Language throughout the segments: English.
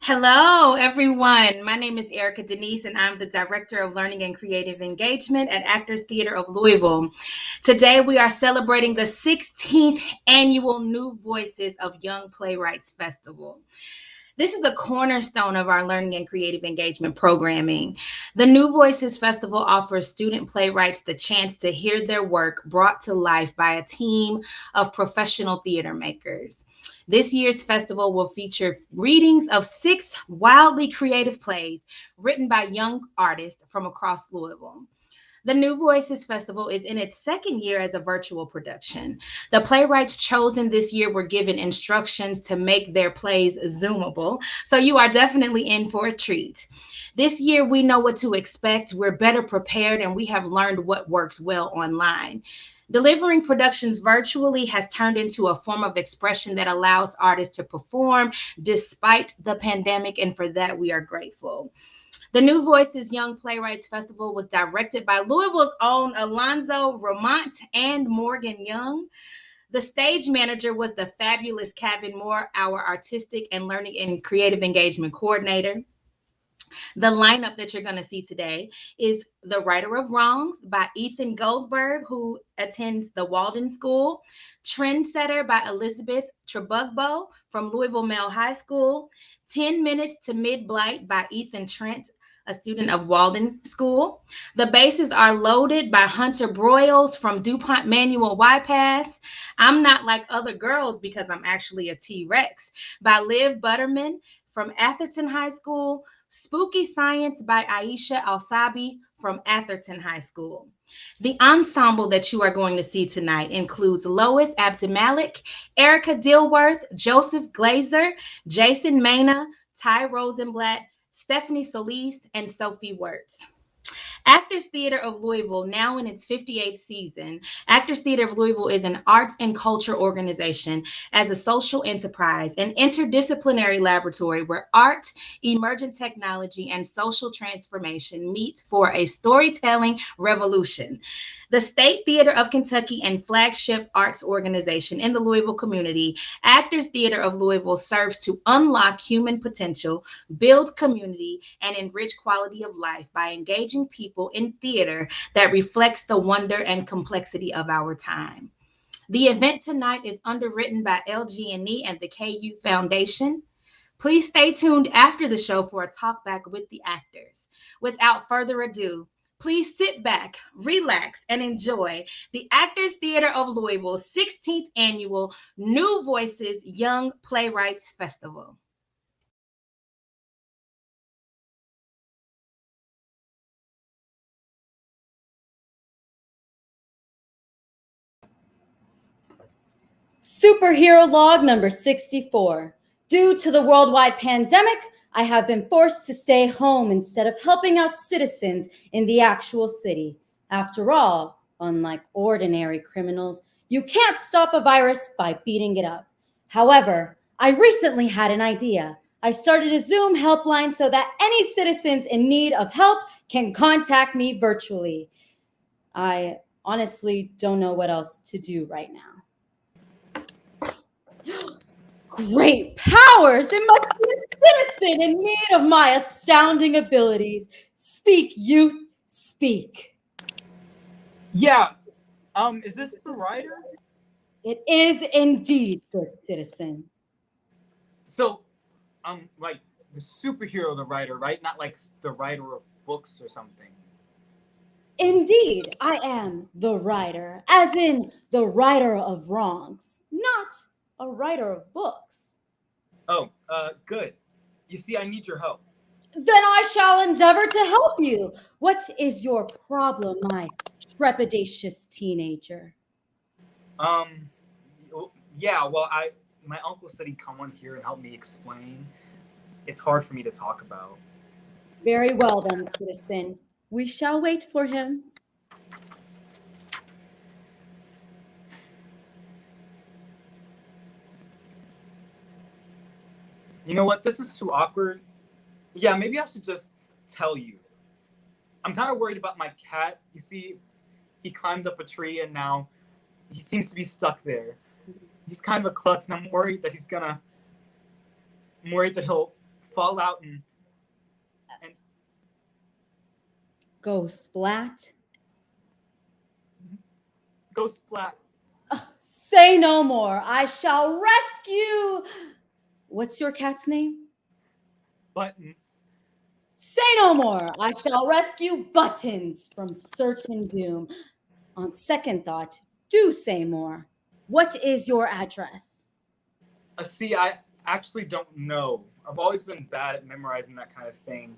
Hello, everyone. My name is Erica Denise, and I'm the Director of Learning and Creative Engagement at Actors Theater of Louisville. Today, we are celebrating the 16th annual New Voices of Young Playwrights Festival. This is a cornerstone of our learning and creative engagement programming. The New Voices Festival offers student playwrights the chance to hear their work brought to life by a team of professional theater makers. This year's festival will feature readings of 6 wildly creative plays written by young artists from across Louisville. The New Voices Festival is in its second year as a virtual production. The playwrights chosen this year were given instructions to make their plays Zoomable, so you are definitely in for a treat. This year, we know what to expect, we're better prepared, and we have learned what works well online. Delivering productions virtually has turned into a form of expression that allows artists to perform despite the pandemic, and for that, we are grateful. The New Voices Young Playwrights Festival was directed by Louisville's own Alonzo Ramont and Morgan Young. The stage manager was the fabulous Kevin Moore, our artistic and learning and creative engagement coordinator. The lineup that you're going to see today is The Writer of Wrongs by Ethan Goldberg, who attends the Walden School, Trendsetter by Elizabeth Trebugbo from Louisville Male High School, 10 Minutes to Mid-Blight by Ethan Trent, a student of Walden School. The bases are loaded by Hunter Broyles from DuPont Manual YPass. I'm Not Like Other Girls Because I'm Actually a T-Rex by Liv Butterman from Atherton High School. Spooky Science by Aisha Alsabi from Atherton High School. The ensemble that you are going to see tonight includes Lois Abdimalik, Erica Dilworth, Joseph Glazer, Jason Mena, Ty Rosenblatt, Stephanie Solis, and Sophie Wirtz. Actors Theater of Louisville, now in its 58th season, Actors Theater of Louisville is an arts and culture organization as a social enterprise, an interdisciplinary laboratory where art, emergent technology, and social transformation meet for a storytelling revolution. The State Theater of Kentucky and flagship arts organization in the Louisville community, Actors Theater of Louisville serves to unlock human potential, build community, and enrich quality of life by engaging people in theater that reflects the wonder and complexity of our time. The event tonight is underwritten by LG&E and the KU Foundation. Please stay tuned after the show for a talk back with the actors. Without further ado, please sit back, relax, and enjoy the Actors Theater of Louisville's 16th annual New Voices Young Playwrights Festival. Superhero log number 64. Due to the worldwide pandemic, I have been forced to stay home instead of helping out citizens in the actual city. After all, unlike ordinary criminals, you can't stop a virus by beating it up. However, I recently had an idea. I started a Zoom helpline so that any citizens in need of help can contact me virtually. I honestly don't know what else to do right now. Great powers! It must be a citizen in need of my astounding abilities. Speak, youth, speak. Yeah. Is this the writer? It is indeed, good citizen. So, like the superhero, the writer, right? Not like the writer of books or something. Indeed, I am the writer, as in the writer of wrongs, not a writer of books. Oh, good. You see, I need your help. Then I shall endeavor to help you. What is your problem, my trepidatious teenager? Um, yeah. Well, my uncle said he'd come on here and help me explain. It's hard for me to talk about. Very well then, citizen. We shall wait for him. You know what? This is too awkward. Yeah, maybe I should just tell you. I'm kind of worried about my cat. You see, he climbed up a tree and now he seems to be stuck there. He's kind of a klutz, and I'm worried that he'll fall out and Go splat. go splat. Say no more. I shall rescue. What's your cat's name? Buttons. Say no more. I shall rescue Buttons from certain doom. On second thought, do say more. What is your address? See, I actually don't know. I've always been bad at memorizing that kind of thing.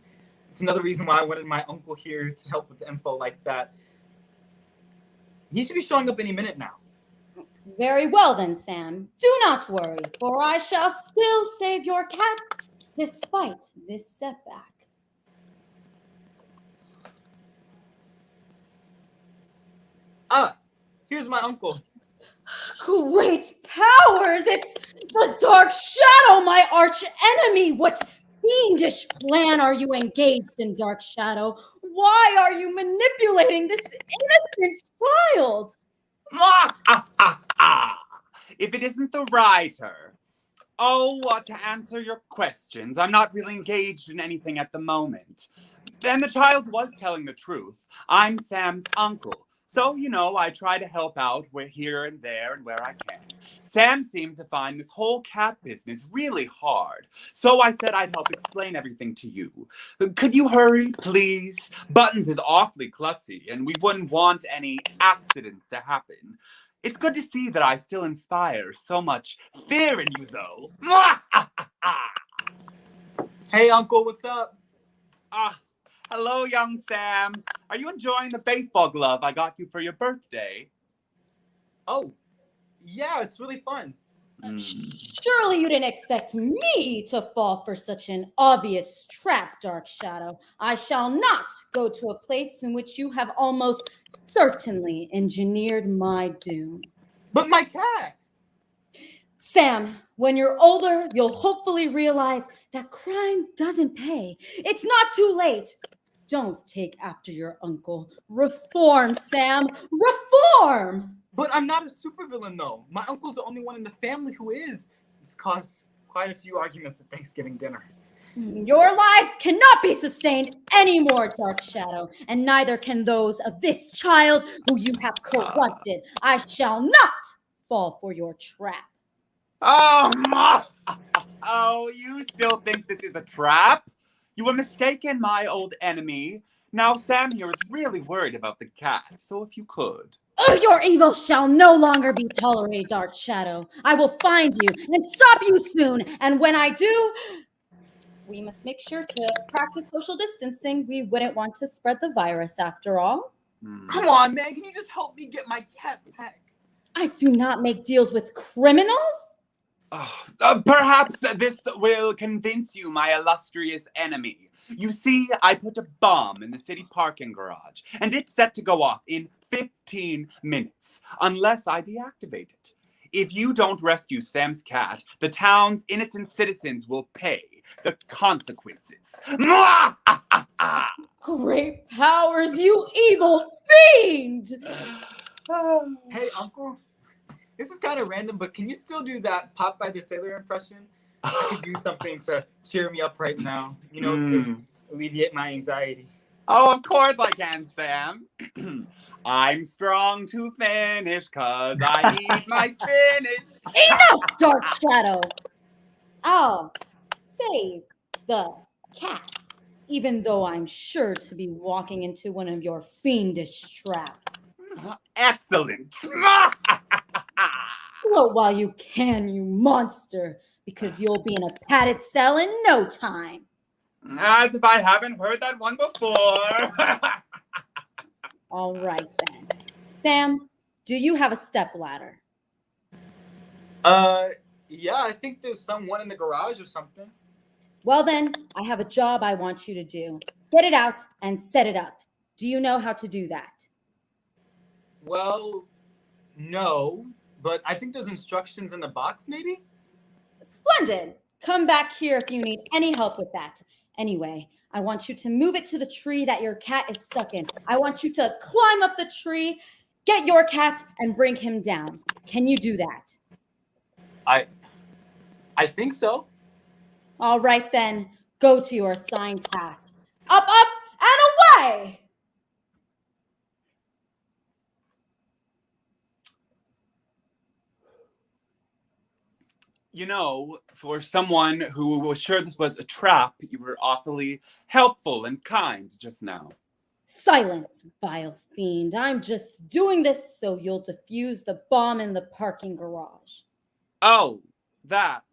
It's another reason why I wanted my uncle here to help with the info like that. He should be showing up any minute now. Very well then, Sam. Do not worry, for I shall still save your cat despite this setback. Here's my uncle. Great powers! It's the Dark Shadow, my arch enemy! What fiendish plan are you engaged in, Dark Shadow? Why are you manipulating this innocent child? If it isn't the writer. Oh, to answer your questions, I'm not really engaged in anything at the moment. And the child was telling the truth. I'm Sam's uncle. So, I try to help out here and there and where I can. Sam seemed to find this whole cat business really hard. So I said I'd help explain everything to you. Could you hurry, please? Buttons is awfully klutzy, and we wouldn't want any accidents to happen. It's good to see that I still inspire so much fear in you, though. Hey, uncle, what's up? Hello, young Sam. Are you enjoying the baseball glove I got you for your birthday? Oh, yeah, it's really fun. Surely you didn't expect me to fall for such an obvious trap, Dark Shadow. I shall not go to a place in which you have almost certainly engineered my doom. But my cat! Sam, when you're older, you'll hopefully realize that crime doesn't pay. It's not too late. Don't take after your uncle. Reform, Sam. Reform! But I'm not a supervillain, though. My uncle's the only one in the family who is. It's caused quite a few arguments at Thanksgiving dinner. Your lies cannot be sustained anymore, Dark Shadow, and neither can those of this child who you have corrupted. I shall not fall for your trap. Oh, you still think this is a trap? You were mistaken, my old enemy. Now Sam here is really worried about the cat, so if you could. Your evil shall no longer be tolerated, Dark Shadow. I will find you and stop you soon, and when I do, we must make sure to practice social distancing. We wouldn't want to spread the virus after all. Come on, man, can you just help me get my cat back? I do not make deals with criminals. Perhaps this will convince you, my illustrious enemy. You see, I put a bomb in the city parking garage, and it's set to go off in 15 minutes, unless I deactivate it. If you don't rescue Sam's cat, the town's innocent citizens will pay the consequences. Great powers, you evil fiend! Hey, uncle. This is kind of random, but can you still do that Popeye the Sailor impression? I could use something to cheer me up right now, to alleviate my anxiety. Oh, of course I can, Sam. I'm strong to finish, 'cause I eat my spinach. Enough, Dark Shadow! I'll save the cat, even though I'm sure to be walking into one of your fiendish traps. Excellent. Float while you can, you monster, because you'll be in a padded cell in no time. As if I haven't heard that one before. All right, then. Sam, do you have a stepladder? Yeah, I think there's someone in the garage or something. Well, then, I have a job I want you to do. Get it out and set it up. Do you know how to do that? Well, no, but I think there's instructions in the box, maybe? Splendid. Come back here if you need any help with that. Anyway, I want you to move it to the tree that your cat is stuck in. I want you to climb up the tree, get your cat, and bring him down. Can you do that? I think so. All right, then. Go to your assigned task. Up, up, and away! You know, for someone who was sure this was a trap, you were awfully helpful and kind just now. Silence, vile fiend. I'm just doing this so you'll defuse the bomb in the parking garage. Oh, that.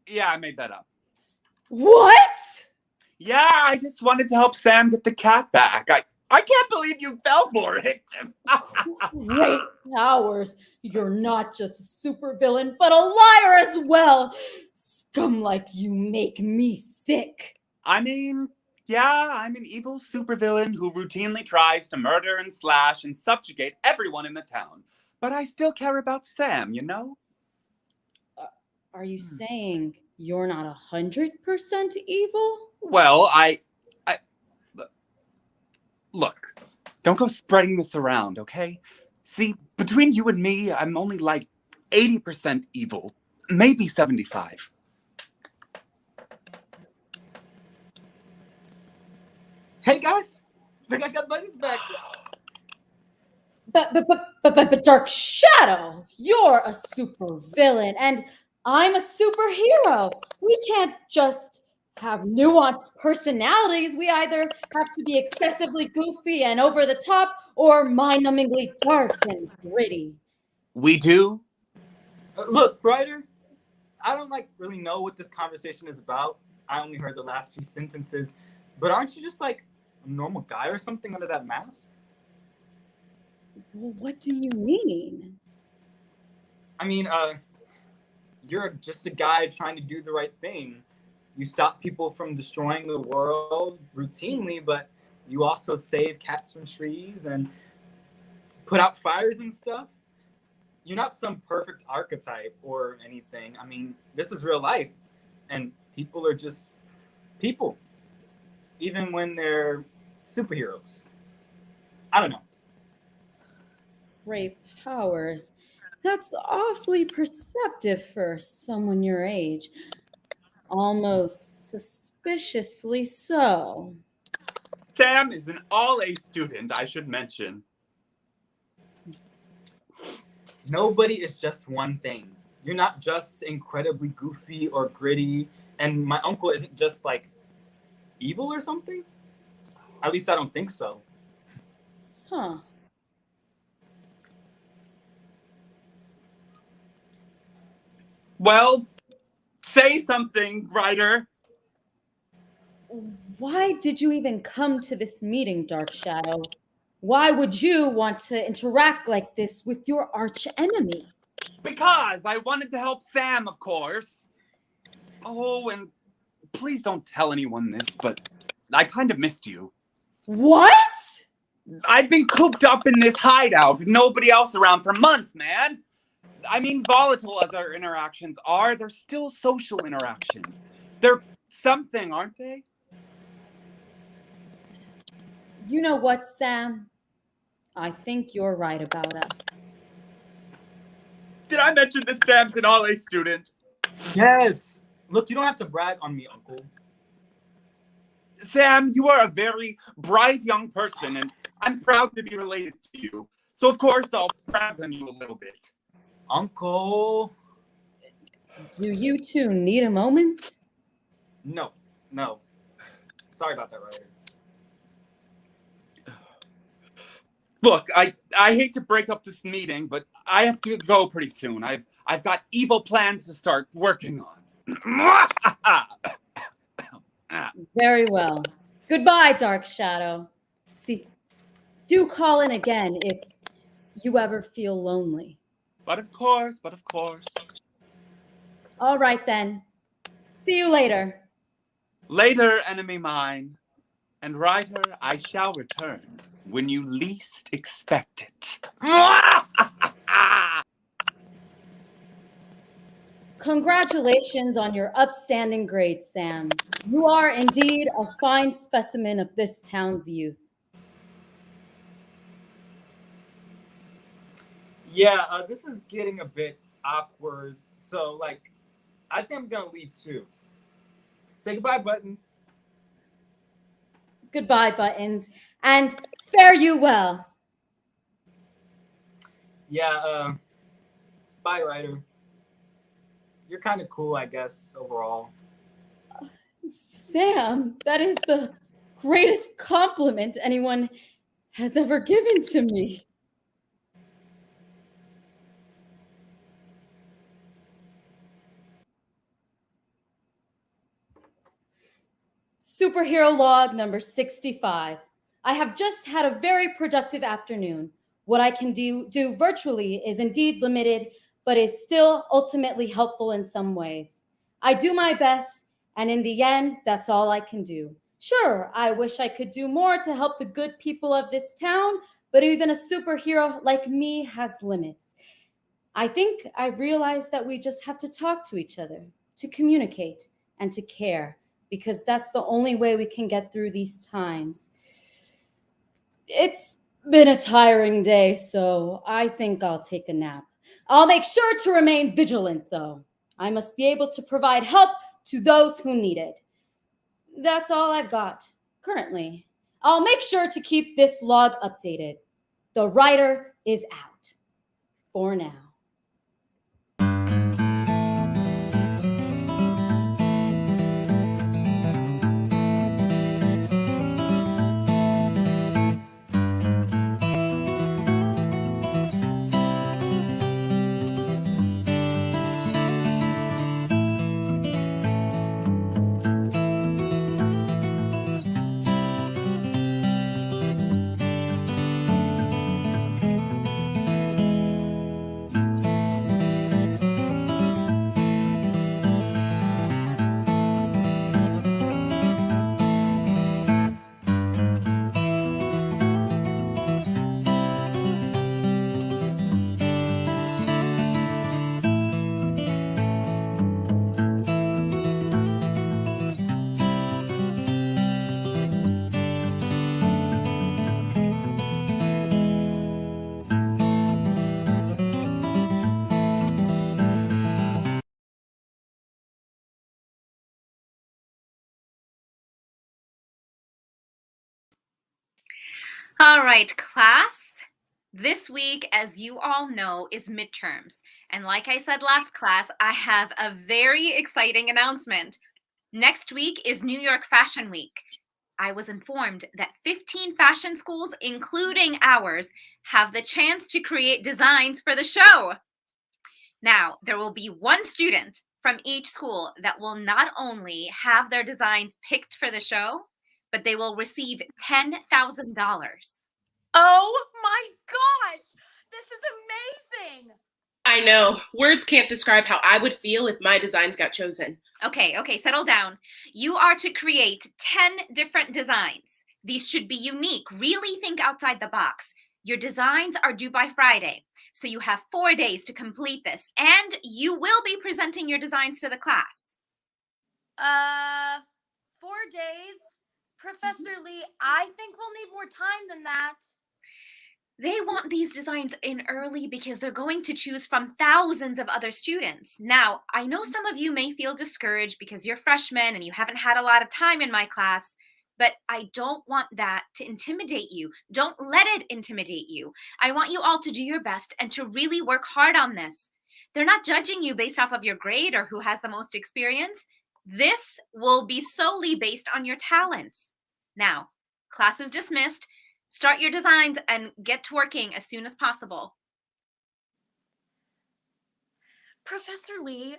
Yeah, I made that up. What? Yeah, I just wanted to help Sam get the cat back. I can't believe you fell for it. Great powers. You're not just a supervillain, but a liar as well. Scum like you make me sick. I mean, yeah, I'm an evil supervillain who routinely tries to murder and slash and subjugate everyone in the town. But I still care about Sam, you know? Are you saying you're not 100% evil? Well, look, don't go spreading this around, okay? See, between you and me, I'm only like 80% evil, maybe 75. Hey guys, look, I got buttons back. But Dark Shadow, you're a super villain, and I'm a superhero. We can't just have nuanced personalities. We either have to be excessively goofy and over the top, or mind-numbingly dark and gritty. We do? Look, Ryder, I don't really know what this conversation is about. I only heard the last few sentences, but aren't you just like a normal guy or something under that mask? Well, what do you mean? I mean, you're just a guy trying to do the right thing. You stop people from destroying the world routinely, but you also save cats from trees and put out fires and stuff. You're not some perfect archetype or anything. I mean, this is real life, and people are just people, even when they're superheroes. I don't know. Great powers. That's awfully perceptive for someone your age. Almost suspiciously so. Sam is an all-A student, I should mention. Nobody is just one thing. You're not just incredibly goofy or gritty, and my uncle isn't just like evil or something. At least I don't think so. Huh. Well, say something, Ryder. Why did you even come to this meeting, Dark Shadow? Why would you want to interact like this with your arch enemy? Because I wanted to help Sam, of course. Oh, and please don't tell anyone this, but I kind of missed you. What? I've been cooped up in this hideout with nobody else around for months, man. I mean, volatile as our interactions are, they're still social interactions. They're something, aren't they? You know what, Sam? I think you're right about it. Did I mention that Sam's an all-A student? Yes. Look, you don't have to brag on me, Uncle. Sam, you are a very bright young person, and I'm proud to be related to you. So, of course, I'll brag on you a little bit. Uncle. Do you two need a moment? No. Sorry about that, Ryder. Look, I hate to break up this meeting, but I have to go pretty soon. I've got evil plans to start working on. Very well. Goodbye, Dark Shadow. See, do call in again if you ever feel lonely. But of course. All right, then. See you later. Later, enemy mine. And Ryder, I shall return when you least expect it. Congratulations on your upstanding grade, Sam. You are indeed a fine specimen of this town's youth. Yeah, this is getting a bit awkward. So, I think I'm gonna leave too. Say goodbye, Buttons. Goodbye, Buttons, and fare you well. Yeah, bye, Ryder. You're kind of cool, I guess, overall. Sam, that is the greatest compliment anyone has ever given to me. Superhero log number 65. I have just had a very productive afternoon. What I can do virtually is indeed limited, but is still ultimately helpful in some ways. I do my best, and in the end, that's all I can do. Sure, I wish I could do more to help the good people of this town, but even a superhero like me has limits. I think I've realized that we just have to talk to each other, to communicate, and to care, because that's the only way we can get through these times. It's been a tiring day, so I think I'll take a nap. I'll make sure to remain vigilant, though. I must be able to provide help to those who need it. That's all I've got currently. I'll make sure to keep this log updated. The writer is out for now. All right, class. This week, as you all know, is midterms. And like I said last class, I have a very exciting announcement. Next week is New York Fashion Week. I was informed that 15 fashion schools, including ours, have the chance to create designs for the show. Now, there will be one student from each school that will not only have their designs picked for the show, but they will receive $10,000. Oh my gosh! This is amazing! I know. Words can't describe how I would feel if my designs got chosen. Okay, settle down. You are to create 10 different designs. These should be unique. Really think outside the box. Your designs are due by Friday, so you have 4 days to complete this, and you will be presenting your designs to the class. 4 days? Professor Lee, I think we'll need more time than that. They want these designs in early because they're going to choose from thousands of other students. Now, I know some of you may feel discouraged because you're freshmen and you haven't had a lot of time in my class, but I don't want that to intimidate you. Don't let it intimidate you. I want you all to do your best and to really work hard on this. They're not judging you based off of your grade or who has the most experience. This will be solely based on your talents. Now, class is dismissed. Start your designs and get to working as soon as possible. Professor Lee,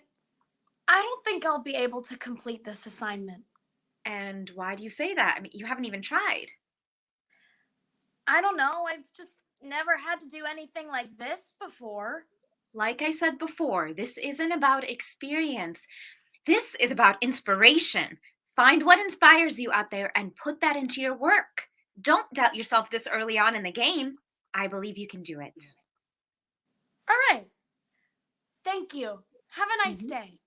I don't think I'll be able to complete this assignment. And why do you say that? I mean, you haven't even tried. I don't know. I've just never had to do anything like this before. Like I said before, this isn't about experience. This is about inspiration. Find what inspires you out there and put that into your work. Don't doubt yourself this early on in the game. I believe you can do it. All right. Thank you. Have a nice day.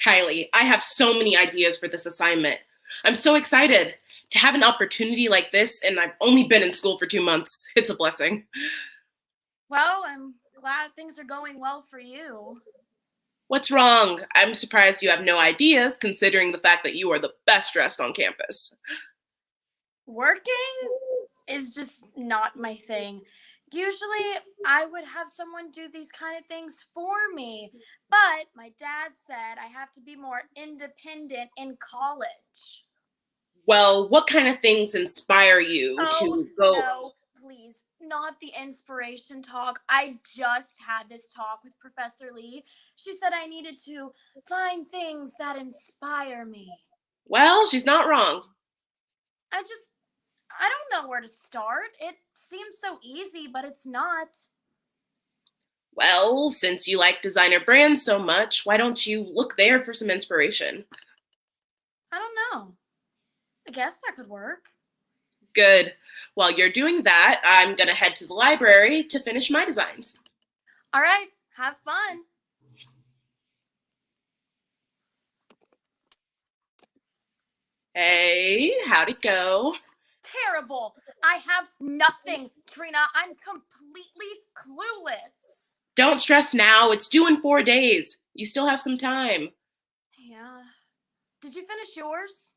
Kylie, I have so many ideas for this assignment. I'm so excited to have an opportunity like this, and I've only been in school for 2 months. It's a blessing. Well, I'm glad things are going well for you. What's wrong? I'm surprised you have no ideas, considering the fact that you are the best dressed on campus. Working is just not my thing. Usually, I would have someone do these kind of things for me, but my dad said I have to be more independent in college. Well, what kind of things inspire you to go? No, please, not the inspiration talk. I just had this talk with Professor Lee. She said I needed to find things that inspire me. Well, she's not wrong. I don't know where to start. It seems so easy, but it's not. Well, since you like designer brands so much, why don't you look there for some inspiration? I don't know. I guess that could work. Good. While you're doing that, I'm gonna head to the library to finish my designs. All right, have fun. Hey, how'd it go? Terrible. I have nothing, Trina. I'm completely clueless. Don't stress now. It's due in 4 days. You still have some time. Yeah. Did you finish yours?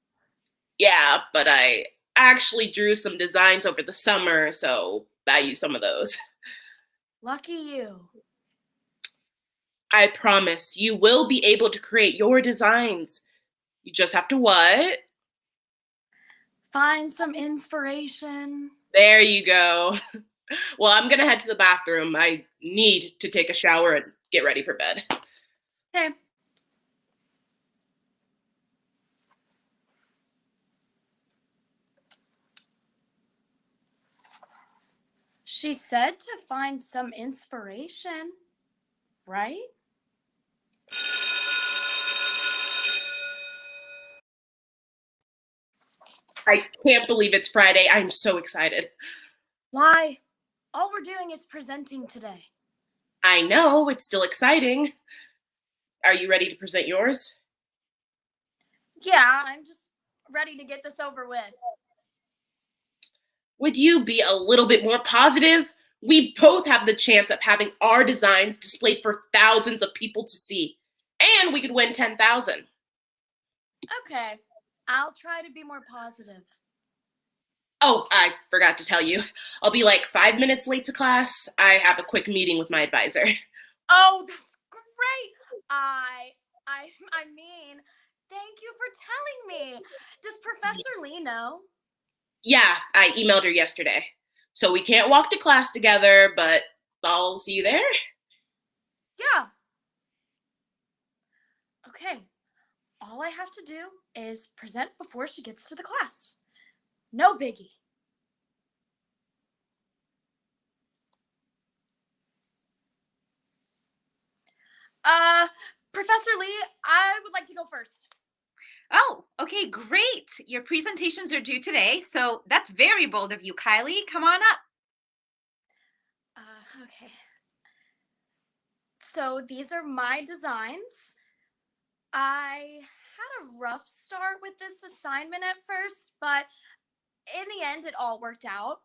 Yeah, but I actually drew some designs over the summer, so I used some of those. Lucky you. I promise you will be able to create your designs. You just have to what? Find some inspiration. There you go. Well, I'm gonna head to the bathroom. I need to take a shower and get ready for bed. Okay. She said to find some inspiration, right? I can't believe it's Friday. I'm so excited. Why? All we're doing is presenting today. I know, it's still exciting. Are you ready to present yours? Yeah, I'm just ready to get this over with. Would you be a little bit more positive? We both have the chance of having our designs displayed for thousands of people to see. And we could win 10,000. Okay, I'll try to be more positive. Oh, I forgot to tell you. I'll be like 5 minutes late to class. I have a quick meeting with my advisor. Oh, that's great. I mean, thank you for telling me. Does Professor Lee know? Yeah, I emailed her yesterday. So we can't walk to class together, but I'll see you there. Yeah. Okay. All I have to do is present before she gets to the class. No biggie. Professor Lee, I would like to go first. Oh, okay, great. Your presentations are due today, so that's very bold of you, Kylie. Come on up. Okay. So these are my designs. I had a rough start with this assignment at first, but in the end, it all worked out.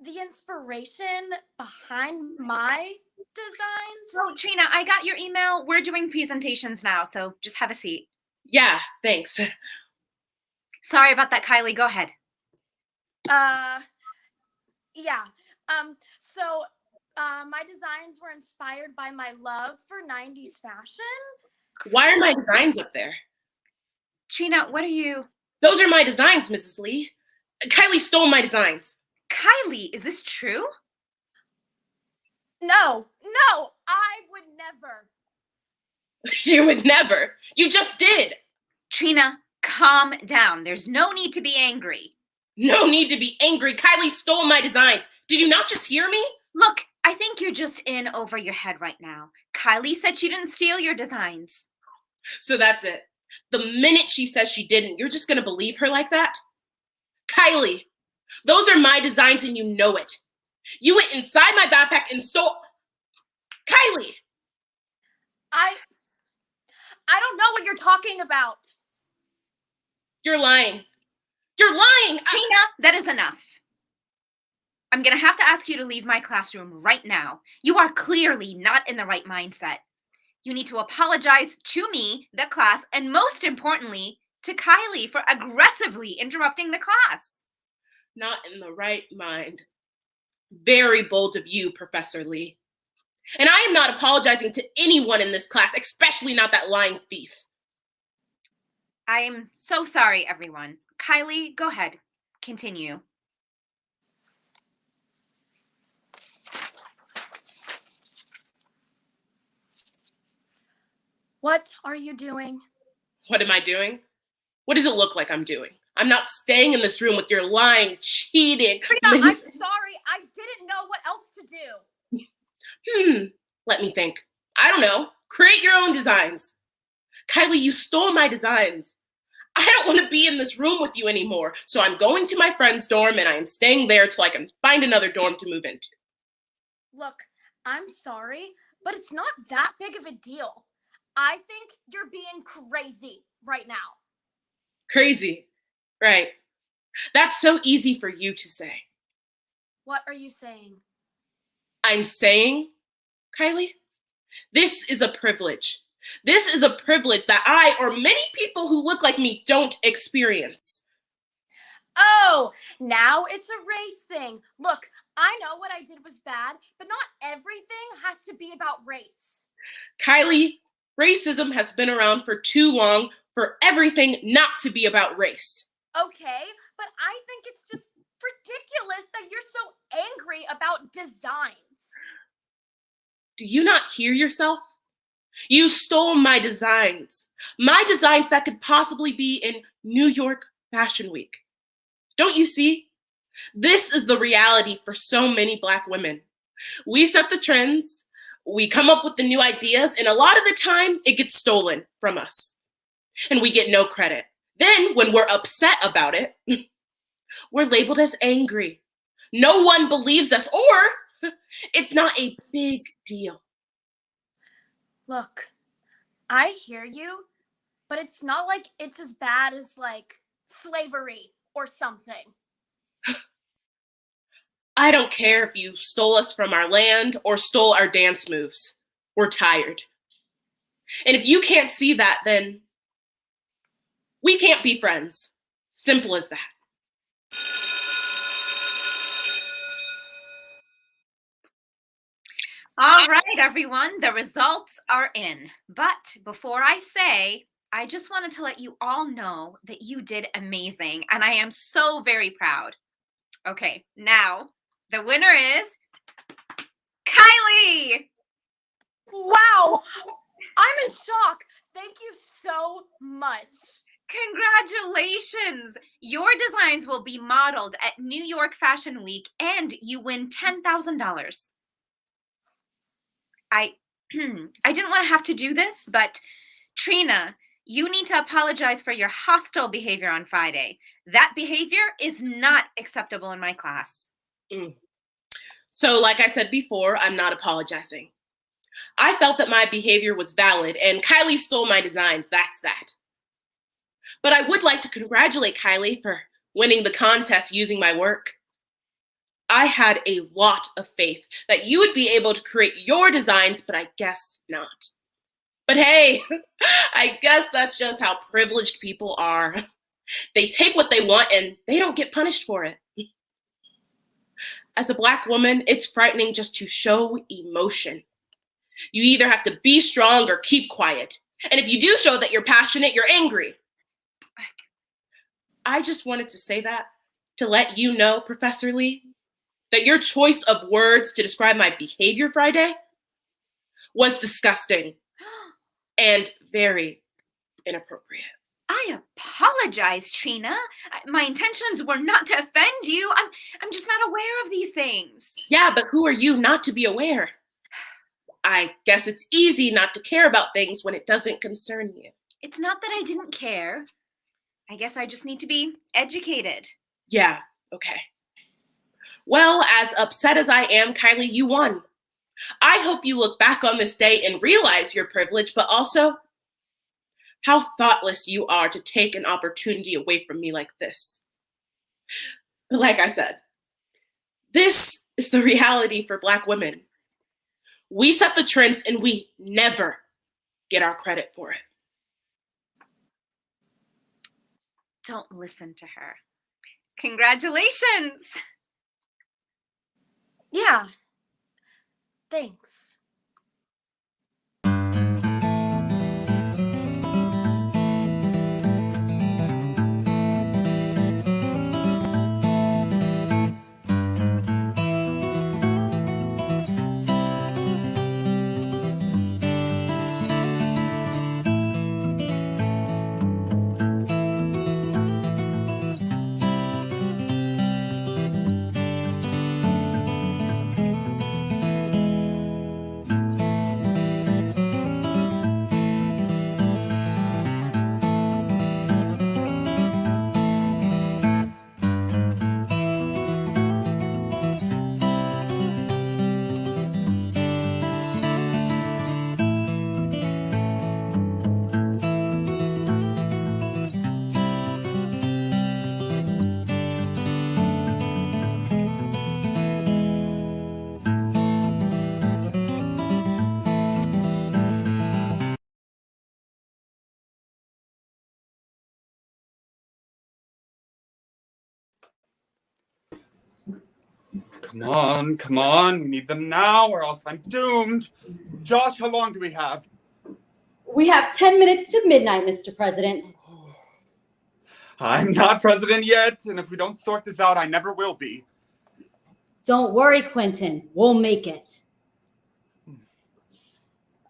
The inspiration behind my designs. Oh, Trina, I got your email. We're doing presentations now, so just have a seat. Yeah, thanks. Sorry about that, Kylie. Go ahead. Yeah. My designs were inspired by my love for 90s fashion. Why are my designs up there? Trina, what are you... Those are my designs, Mrs. Lee. Kylie stole my designs. Kylie, is this true? No, I would never. You would never. You just did. Trina, calm down. There's no need to be angry. No need to be angry. Kylie stole my designs. Did you not just hear me? Look, I think you're just in over your head right now. Kylie said she didn't steal your designs. So that's it. The minute she says she didn't, you're just gonna believe her like that? Kylie, those are my designs and you know it. You went inside my backpack and stole... Kylie! I don't know what you're talking about. You're lying. You're lying! Trina, that is enough. I'm going to have to ask you to leave my classroom right now. You are clearly not in the right mindset. You need to apologize to me, the class, and most importantly, to Kylie for aggressively interrupting the class. Not in the right mind. Very bold of you, Professor Lee. And I am not apologizing to anyone in this class, especially not that lying thief. I am so sorry, everyone. Kylie, go ahead. Continue. What are you doing? What am I doing? What does it look like I'm doing? I'm not staying in this room with your lying, cheating. Trina, I'm sorry. I didn't know what else to do. Let me think. I don't know. Create your own designs. Kylie, you stole my designs. I don't want to be in this room with you anymore, so I'm going to my friend's dorm and I am staying there till I can find another dorm to move into. Look, I'm sorry, but it's not that big of a deal. I think you're being crazy right now. Crazy, right? That's so easy for you to say. What are you saying? I'm saying, Kylie, this is a privilege. This is a privilege that I or many people who look like me don't experience. Oh, now it's a race thing. Look, I know what I did was bad, but not everything has to be about race. Kylie, racism has been around for too long for everything not to be about race. Okay, but I think it's just ridiculous that you're so angry about designs. Do you not hear yourself? You stole my designs that could possibly be in New York Fashion Week. Don't you see? This is the reality for so many Black women. We set the trends, we come up with the new ideas, and a lot of the time it gets stolen from us. And we get no credit. Then when we're upset about it, we're labeled as angry. No one believes us, or it's not a big deal. Look, I hear you, but it's not like it's as bad as like slavery or something. I don't care if you stole us from our land or stole our dance moves. We're tired. And if you can't see that, then we can't be friends. Simple as that. All right, everyone, the results are in. But before I say, I just wanted to let you all know that you did amazing, and I am so very proud. Okay, now the winner is Kylie. Wow, I'm in shock. Thank you so much. Congratulations! Your designs will be modeled at New York Fashion Week, and you win $10,000. I didn't want to have to do this, but Trina, you need to apologize for your hostile behavior on Friday. That behavior is not acceptable in my class. So, like I said before, I'm not apologizing. I felt that my behavior was valid, and Kylie stole my designs. That's that. But I would like to congratulate Kylie for winning the contest using my work. I had a lot of faith that you would be able to create your designs, but I guess not. But hey, I guess that's just how privileged people are. They take what they want and they don't get punished for it. As a Black woman, it's frightening just to show emotion. You either have to be strong or keep quiet. And if you do show that you're passionate, you're angry. I just wanted to say that to let you know, Professor Lee, that your choice of words to describe my behavior Friday was disgusting and very inappropriate. I apologize, Trina. My intentions were not to offend you. I'm just not aware of these things. Yeah, but who are you not to be aware? I guess it's easy not to care about things when it doesn't concern you. It's not that I didn't care. I guess I just need to be educated. Yeah, okay. Well, as upset as I am, Kylie, you won. I hope you look back on this day and realize your privilege, but also how thoughtless you are to take an opportunity away from me like this. But like I said, This is the reality for Black women. We set the trends and we never get our credit for it. Don't listen to her. Congratulations! Yeah. Thanks. Come on. We need them now or else I'm doomed. Josh, how long do we have? We have 10 minutes to midnight, Mr. President. I'm not president yet, and if we don't sort this out, I never will be. Don't worry, Quentin. We'll make it.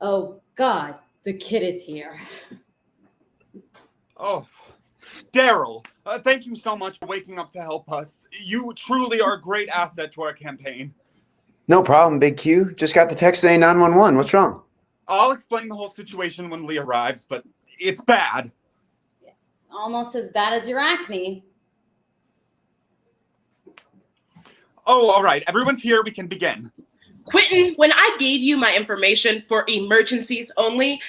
Oh, God, the kid is here. Oh, Daryl, thank you so much for waking up to help us. You truly are a great asset to our campaign. No problem, Big Q. Just got the text saying 911. What's wrong? I'll explain the whole situation when Lee arrives, but it's bad. Almost as bad as your acne. Oh, all right. Everyone's here. We can begin. Quentin, when I gave you my information for emergencies only,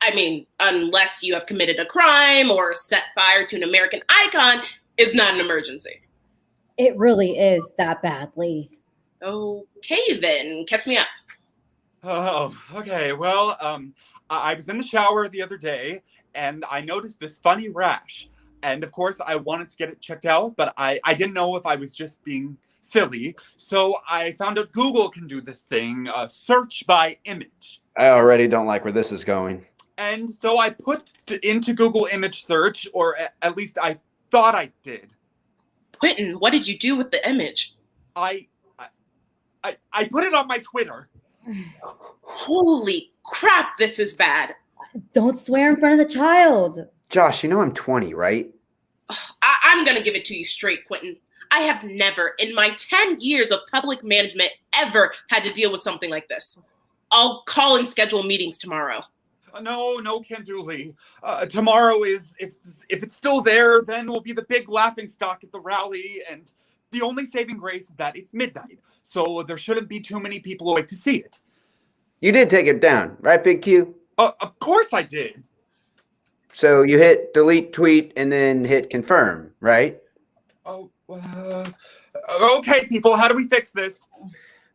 I mean, unless you have committed a crime or set fire to an American icon, it's not an emergency. It really is that badly. Okay, then. Catch me up. Oh, okay. Well, I was in the shower the other day, and I noticed this funny rash. And, of course, I wanted to get it checked out, but I didn't know if I was just being silly. So I found out Google can do this thing, search by image. I already don't like where this is going. And so I put into Google image search, or at least I thought I did. Quentin, what did you do with the image? I put it on my Twitter. Holy crap, this is bad. Don't swear in front of the child. Josh, you know I'm 20, right? I'm going to give it to you straight, Quentin. I have never, in my 10 years of public management, ever had to deal with something like this. I'll call and schedule meetings tomorrow. No, can't do, Lee. Tomorrow is, if it's still there, then we'll be the big laughing stock at the rally, and the only saving grace is that it's midnight, so there shouldn't be too many people awake to see it. You did take it down, right, Big Q? Of course I did. So you hit delete tweet and then hit confirm, right? Oh, okay, people, how do we fix this?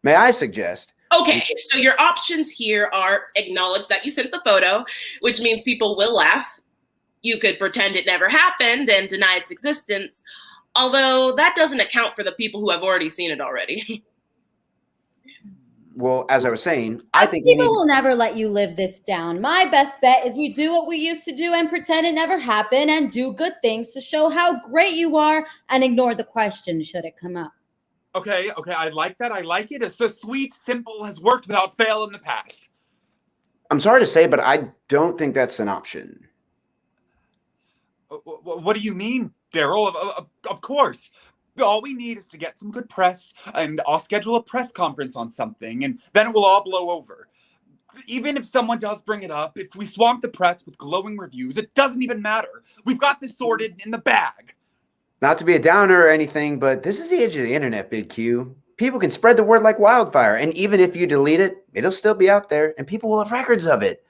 May I suggest? Okay, so your options here are acknowledge that you sent the photo, which means people will laugh. You could pretend it never happened and deny its existence, although that doesn't account for the people who have already seen it already. Well, as I was saying, I think People will never let you live this down. My best bet is we do what we used to do and pretend it never happened and do good things to show how great you are and ignore the question should it come up. Okay, I like that. I like it. It's so sweet, simple, has worked without fail in the past. I'm sorry to say, but I don't think that's an option. What do you mean, Daryl? Of course. All we need is to get some good press, and I'll schedule a press conference on something, and then it will all blow over. Even if someone does bring it up, if we swamp the press with glowing reviews, it doesn't even matter. We've got this sorted in the bag. Not to be a downer or anything, but this is the age of the internet, Big Q. People can spread the word like wildfire, and even if you delete it, it'll still be out there, and people will have records of it.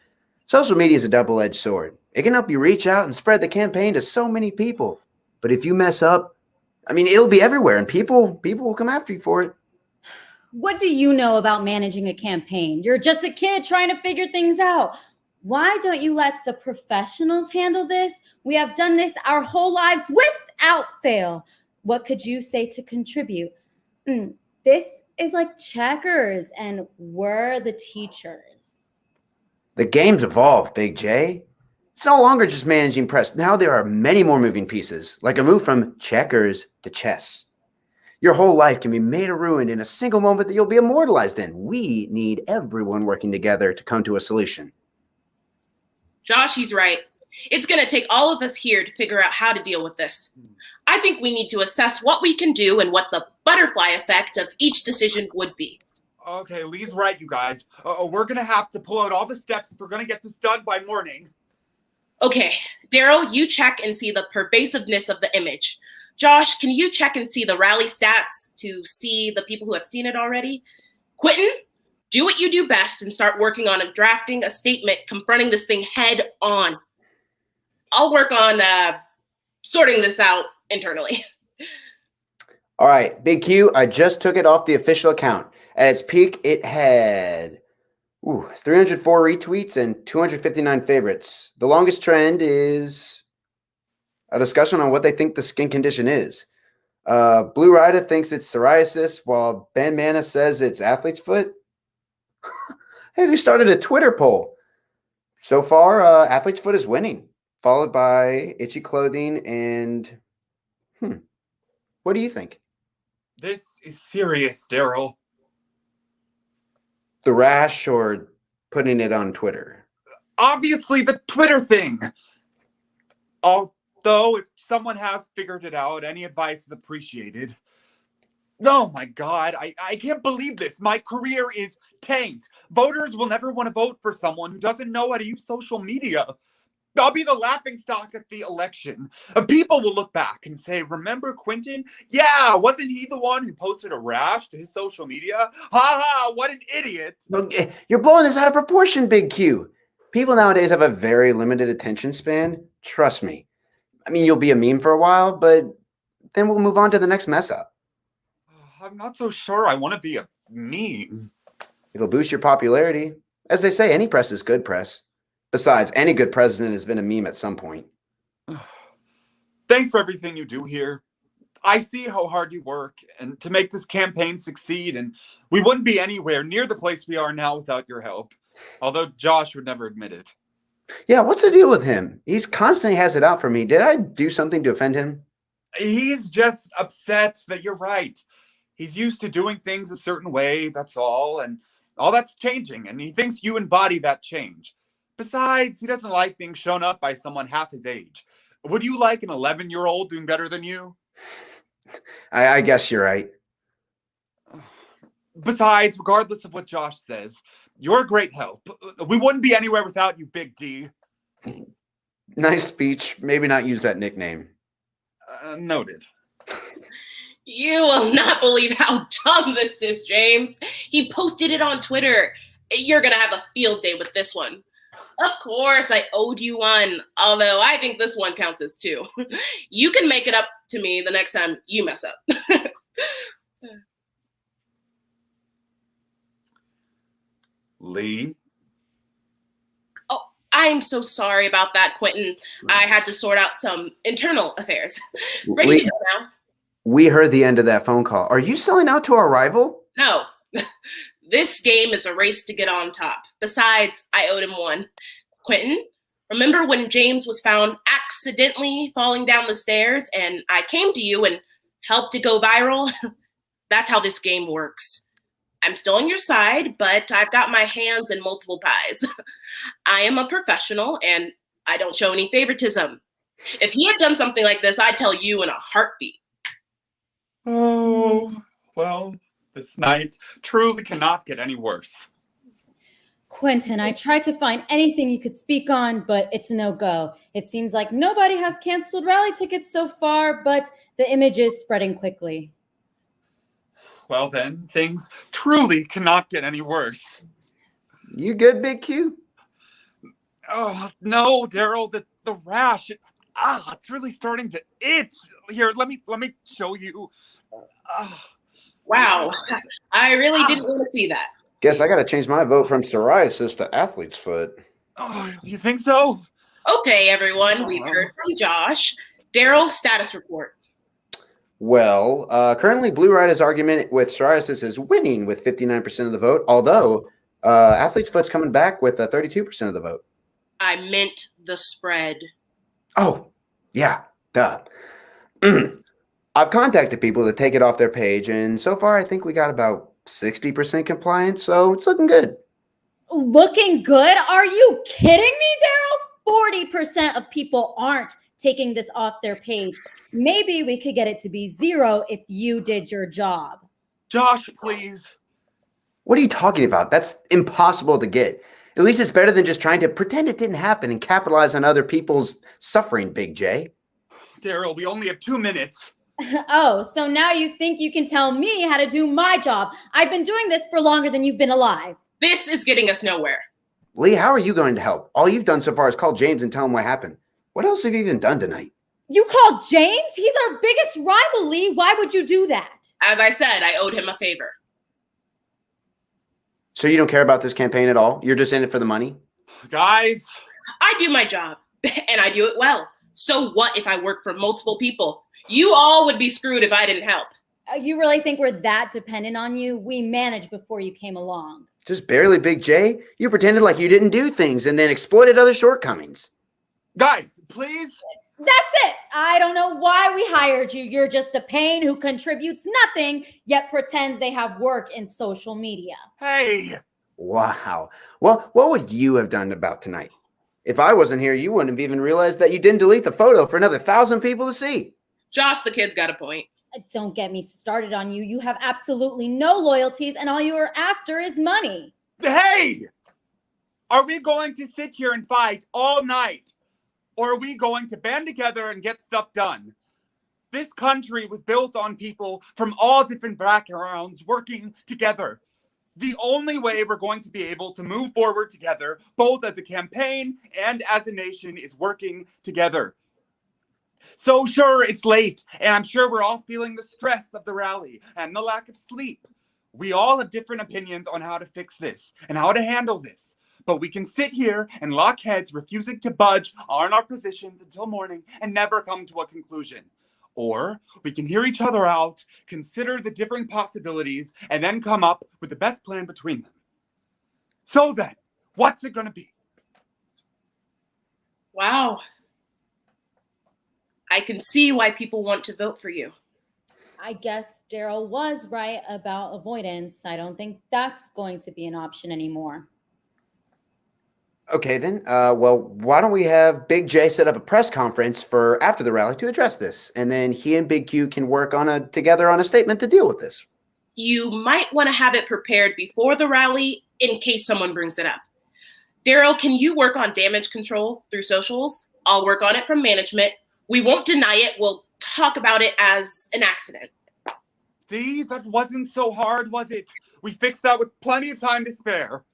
Social media is a double-edged sword. It can help you reach out and spread the campaign to so many people. But if you mess up, I mean, it'll be everywhere, and people will come after you for it. What do you know about managing a campaign? You're just a kid trying to figure things out. Why don't you let the professionals handle this? We have done this our whole lives without fail. What could you say to contribute? This is like checkers, and we're the teachers. The game's evolved, Big J. It's no longer just managing press. Now there are many more moving pieces, like a move from checkers to chess. Your whole life can be made or ruined in a single moment that you'll be immortalized in. We need everyone working together to come to a solution. Josh, he's right. It's going to take all of us here to figure out how to deal with this. I think we need to assess what we can do and what the butterfly effect of each decision would be. Okay, Lee's right, you guys. We're going to have to pull out all the steps if we're going to get this done by morning. Okay, Daryl, you check and see the pervasiveness of the image. Josh, can you check and see the rally stats to see the people who have seen it already? Quentin, do what you do best and start working on drafting a statement confronting this thing head on. I'll work on sorting this out internally. All right, Big Q, I just took it off the official account. At its peak, it had 304 retweets and 259 favorites. The longest trend is a discussion on what they think the skin condition is. Blue Rider thinks it's psoriasis, while Ben Mana says it's athlete's foot. Hey, they started a Twitter poll. So far, athlete's foot is winning, followed by itchy clothing and what do you think? This is serious, Daryl. The rash or putting it on Twitter? Obviously, the Twitter thing. Although, if someone has figured it out, any advice is appreciated. Oh my God, I can't believe this. My career is tanked. Voters will never want to vote for someone who doesn't know how to use social media. I'll be the laughingstock at the election. People will look back and say, remember Quentin? Yeah, wasn't he the one who posted a rash to his social media? Ha ha, what an idiot. Okay, you're blowing this out of proportion, Big Q. People nowadays have a very limited attention span. Trust me. I mean, you'll be a meme for a while, but then we'll move on to the next mess up. I'm not so sure I want to be a meme. It'll boost your popularity. As they say, any press is good press. Besides, any good president has been a meme at some point. Thanks for everything you do here. I see how hard you work and to make this campaign succeed, and we wouldn't be anywhere near the place we are now without your help. Although Josh would never admit it. Yeah, what's the deal with him? He's constantly has it out for me. Did I do something to offend him? He's just upset that you're right. He's used to doing things a certain way, that's all, and all that's changing, and he thinks you embody that change. Besides, he doesn't like being shown up by someone half his age. Would you like an 11-year-old doing better than you? I guess you're right. Besides, regardless of what Josh says, you're a great help. We wouldn't be anywhere without you, Big D. Nice speech. Maybe not use that nickname. Noted. You will not believe how dumb this is, James. He posted it on Twitter. You're going to have a field day with this one. Of course, I owed you one, although I think this one counts as two. You can make it up to me the next time you mess up. Lee? Oh, I'm so sorry about that, Quentin. I had to sort out some internal affairs. Ready to go now? We heard the end of that phone call. Are you selling out to our rival? No. This game is a race to get on top. Besides, I owed him one. Quentin, remember when James was found accidentally falling down the stairs and I came to you and helped it go viral? That's how this game works. I'm still on your side, but I've got my hands in multiple pies. I am a professional and I don't show any favoritism. If he had done something like this, I'd tell you in a heartbeat. Oh, well, this night truly cannot get any worse. Quentin, I tried to find anything you could speak on, but it's a no-go. It seems like nobody has canceled rally tickets so far, but the image is spreading quickly. Well then, things truly cannot get any worse. You good, Big Q? Oh, no, Daryl, the rash, it's really starting to itch. Here, let me show you. Wow. I really didn't want to see that. Guess I gotta change my vote from psoriasis to athlete's foot. Oh, you think so? Okay, everyone, we've heard from Josh. Daryl, status report. Well, currently Blue Rider's argument with psoriasis is winning with 59% of the vote, although athlete's foot's coming back with 32% of the vote. I meant the spread. Oh, yeah, duh. I've contacted people to take it off their page, and so far I think we got about 60% compliance, so it's looking good. Looking good? Are you kidding me, Daryl? 40% of people aren't taking this off their page. Maybe we could get it to be 0 if you did your job. Josh, please. What are you talking about? That's impossible to get. At least it's better than just trying to pretend it didn't happen and capitalize on other people's suffering, Big J. Daryl, we only have 2 minutes. Oh, so now you think you can tell me how to do my job? I've been doing this for longer than you've been alive. This is getting us nowhere. Lee, how are you going to help? All you've done so far is call James and tell him what happened. What else have you even done tonight? You called James? He's our biggest rival, Lee. Why would you do that? As I said, I owed him a favor. So you don't care about this campaign at all? You're just in it for the money? Guys. I do my job, and I do it well. So what if I work for multiple people? You all would be screwed if I didn't help. You really think we're that dependent on you? We managed before you came along. Just barely, Big J. You pretended like you didn't do things and then exploited other shortcomings. Guys, please. That's it. I don't know why we hired you. You're just a pain who contributes nothing, yet pretends they have work in social media. Hey. Wow. Well, what would you have done about tonight? If I wasn't here, you wouldn't have even realized that you didn't delete the photo for another 1,000 people to see. Josh, the kid's got a point. Don't get me started on you. You have absolutely no loyalties, and all you are after is money. Hey! Are we going to sit here and fight all night? Or are we going to band together and get stuff done? This country was built on people from all different backgrounds working together. The only way we're going to be able to move forward together, both as a campaign and as a nation, is working together. So sure, it's late, and I'm sure we're all feeling the stress of the rally and the lack of sleep. We all have different opinions on how to fix this and how to handle this. But we can sit here and lock heads, refusing to budge on our positions until morning and never come to a conclusion. Or we can hear each other out, consider the different possibilities, and then come up with the best plan between them. So then, what's it going to be? Wow. I can see why people want to vote for you. I guess Daryl was right about avoidance. I don't think that's going to be an option anymore. Okay, then. Well, why don't we have Big J set up a press conference for after the rally to address this, and then he and Big Q can work together on a statement to deal with this. You might want to have it prepared before the rally in case someone brings it up. Daryl, can you work on damage control through socials? I'll work on it from management. We won't deny it. We'll talk about it as an accident. See, that wasn't so hard, was it? We fixed that with plenty of time to spare.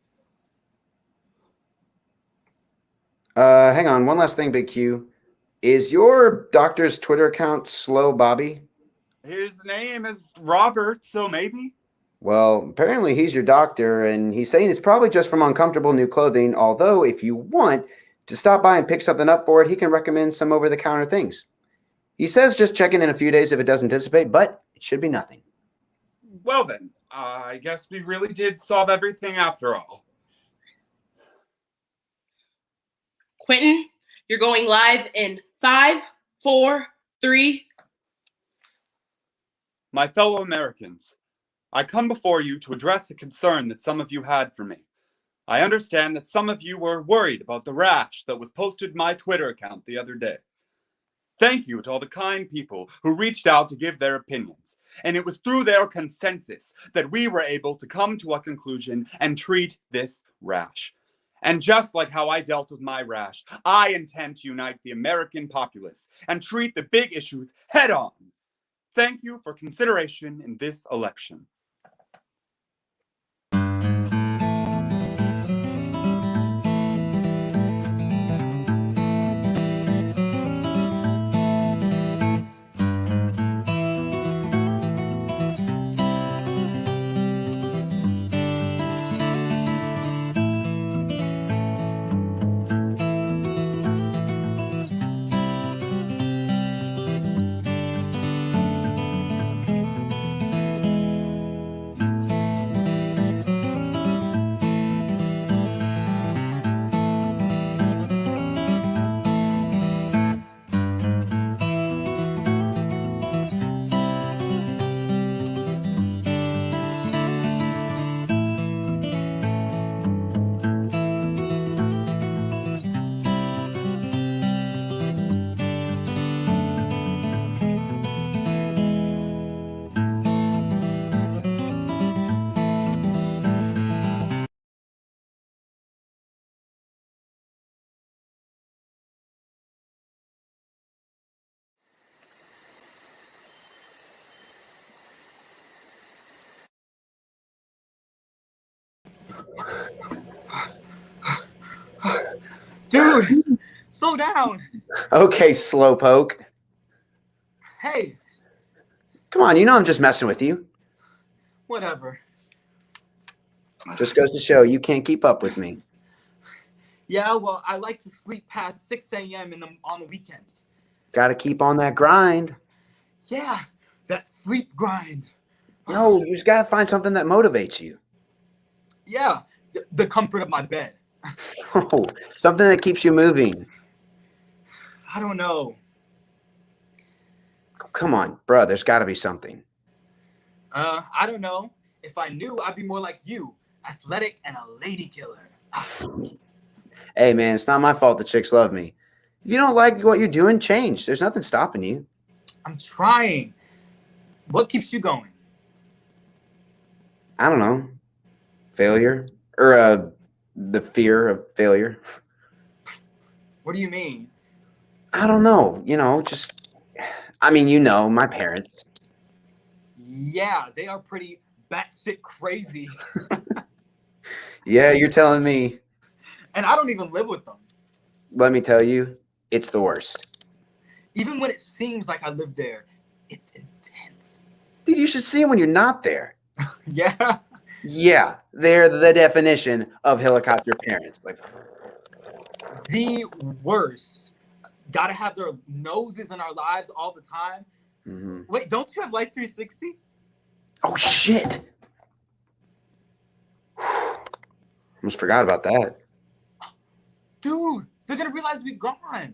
Hang on. One last thing, Big Q. Is your doctor's Twitter account Slow Bobby? His name is Robert, so maybe. Well, apparently he's your doctor, and he's saying it's probably just from uncomfortable new clothing, although if you want to stop by and pick something up for it, he can recommend some over-the-counter things. He says just check in a few days if it doesn't dissipate, but it should be nothing. Well then, I guess we really did solve everything after all. Quentin, you're going live in 5, 4, 3. My fellow Americans, I come before you to address a concern that some of you had for me. I understand that some of you were worried about the rash that was posted in my Twitter account the other day. Thank you to all the kind people who reached out to give their opinions, and it was through their consensus that we were able to come to a conclusion and treat this rash. And just like how I dealt with my rash, I intend to unite the American populace and treat the big issues head on. Thank you for consideration in this election. slow down. Okay, slowpoke. Hey, Come on, you know I'm just messing with you. whatever. Just goes to show you can't keep up with me. Yeah, well, I like to sleep past 6 a.m. on the weekends. Got to keep on that grind. Yeah, that sleep grind. No, you just got to find something that motivates you. Yeah, the comfort of my bed. Oh, something that keeps you moving. I don't know. Come on, bro, there's got to be something. I don't know. If I knew, I'd be more like you, athletic and a lady killer. Hey, man, it's not my fault the chicks love me. If you don't like what you're doing, change. There's nothing stopping you. I'm trying. What keeps you going? I don't know. Failure? Or the fear of failure? What do you mean? I don't know. My parents. Yeah, they are pretty batshit crazy. Yeah, you're telling me. And I don't even live with them. Let me tell you, it's the worst. Even when it seems like I live there, it's intense. Dude, you should see them when you're not there. Yeah. Yeah, they're the definition of helicopter parents. Like, The worst. Gotta have their noses in our lives all the time. mhm. Wait, don't you have Life 360? Oh, shit. Almost forgot about that. Dude, they're gonna realize we're gone.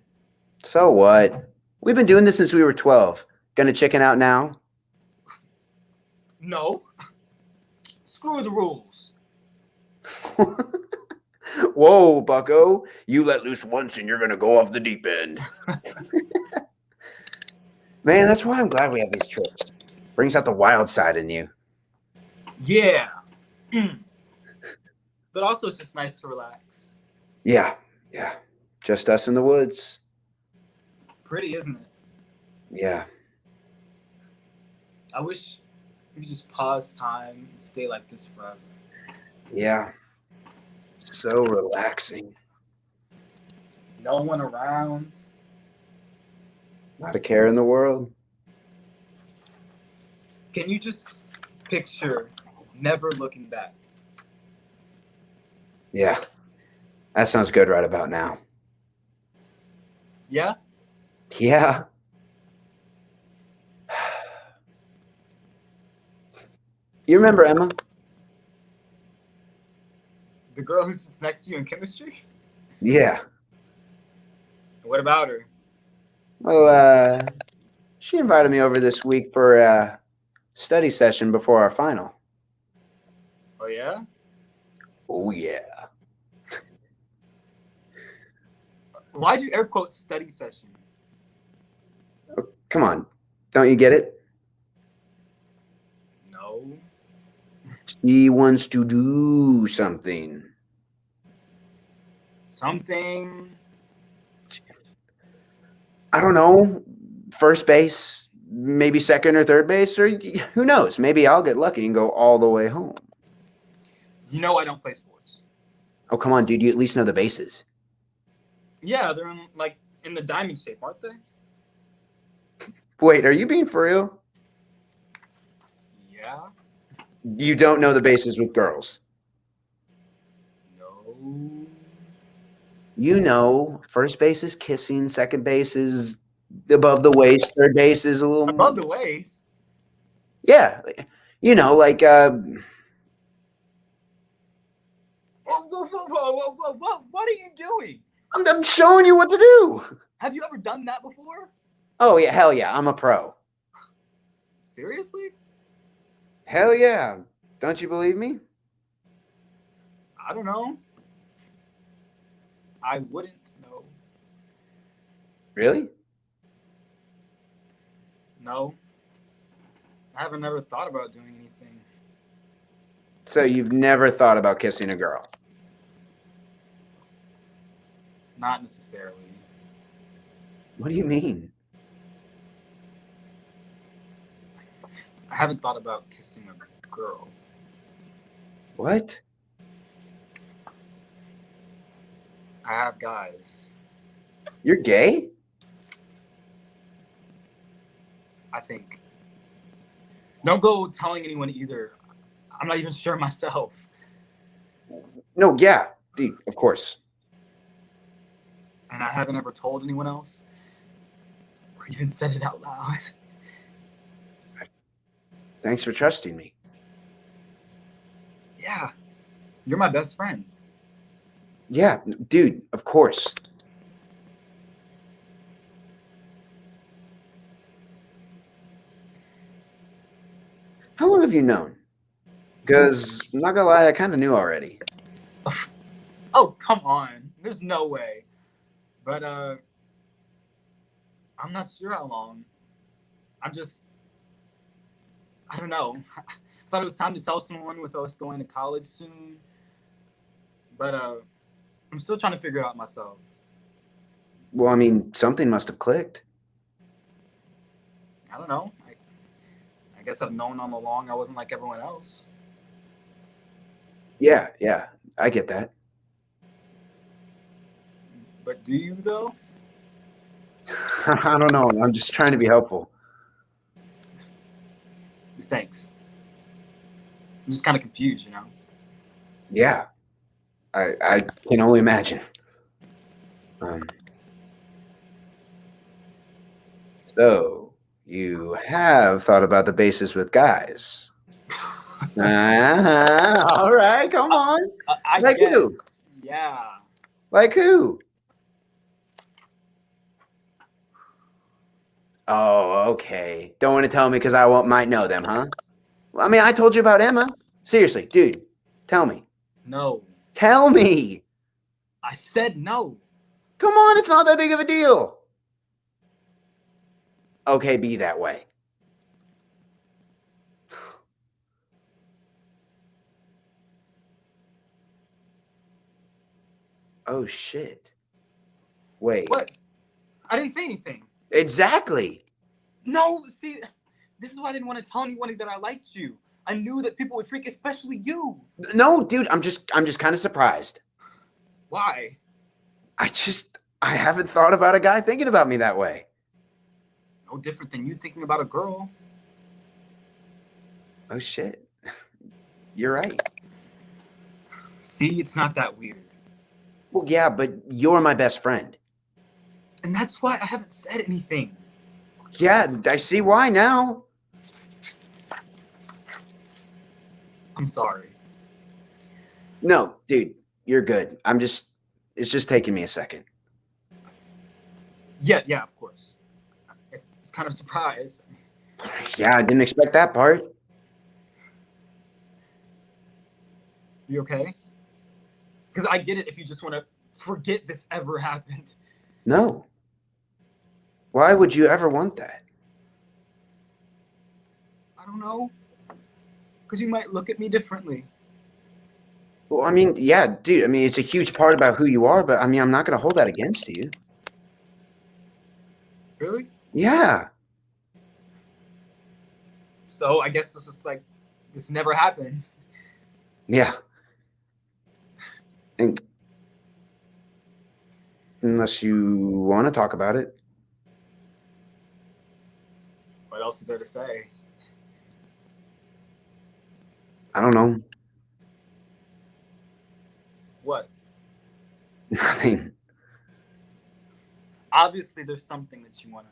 So what? We've been doing this since we were 12. Gonna chicken out now? No. Screw the rules. Whoa, bucko. You let loose once and you're gonna go off the deep end. Man, that's why I'm glad we have these trips. Brings out the wild side in you. Yeah. But also, it's just nice to relax. Yeah. Just us in the woods. Pretty, isn't it? Yeah. I wish we could just pause time and stay like this forever. Yeah. So relaxing. No one around. Not a care in the world. Can you just picture never looking back? Yeah. That sounds good right about now. Yeah? Yeah. You remember Emma? The girl who sits next to you in chemistry? Yeah. What about her? Well, she invited me over this week for a study session before our final. Oh, yeah? Oh, yeah. Why'd you air quote study session? Oh, come on. Don't you get it? No. She wants to do something. Something. I don't know. First base, maybe second or third base, or who knows? Maybe I'll get lucky and go all the way home. You know I don't play sports. Oh, come on, dude. You at least know the bases. Yeah, they're in the diamond shape, aren't they? Wait, are you being for real? Yeah. You don't know the bases with girls. No. You know, first base is kissing, second base is above the waist, third base is a little Above the waist? Yeah. You know, like Whoa. What are you doing? I'm showing you what to do. Have you ever done that before? Oh yeah, hell yeah, I'm a pro. Seriously? Hell yeah. Don't you believe me? I don't know. I wouldn't know. Really? No. I haven't ever thought about doing anything. So you've never thought about kissing a girl? Not necessarily. What do you mean? I haven't thought about kissing a girl. What? I have guys. You're gay? I think. Don't go telling anyone either. I'm not even sure myself. No, yeah, dude, of course. And I haven't ever told anyone else. Or even said it out loud. Thanks for trusting me. Yeah. You're my best friend. Yeah, dude, of course. How long have you known? Because, I'm not gonna lie, I kind of knew already. Oh, come on. There's no way. But, I'm not sure how long. I don't know. I thought it was time to tell someone with us going to college soon. But, I'm still trying to figure it out myself. Well, I mean, something must have clicked. I don't know. I guess I've known all along I wasn't like everyone else. Yeah, I get that. But do you, though? I don't know. I'm just trying to be helpful. Thanks. I'm just kind of confused, you know? Yeah, I can only imagine. So, you have thought about the basis with guys. All right, come on. I Like guess. who? Yeah. Like who? Oh, okay. Don't want to tell me because might know them, huh? Well, I mean, I told you about Emma. Seriously, dude, tell me. No. Tell me. I said no. Come on, it's not that big of a deal. Okay, be that way. Oh, shit. Wait. What? I didn't say anything. Exactly. No, see, this is why I didn't want to tell anyone that I liked you. I knew that people would freak, especially you. No, dude, I'm just kind of surprised. Why? I haven't thought about a guy thinking about me that way. No different than you thinking about a girl. Oh, shit. You're right. See, it's not that weird. Well, yeah, but you're my best friend. And that's why I haven't said anything. Yeah, I see why now. I'm sorry. No, dude, you're good. It's just taking me a second. Yeah, of course. It's kind of a surprise. Yeah, I didn't expect that part. You okay? Because I get it if you just want to forget this ever happened. No. Why would you ever want that? I don't know. Because you might look at me differently. Well, I mean, yeah, dude, I mean, it's a huge part about who you are, but I mean, I'm not going to hold that against you. Really? Yeah. So I guess this never happened. Yeah. And unless you want to talk about it. What else is there to say? I don't know. What? Nothing. Obviously, there's something that you want to...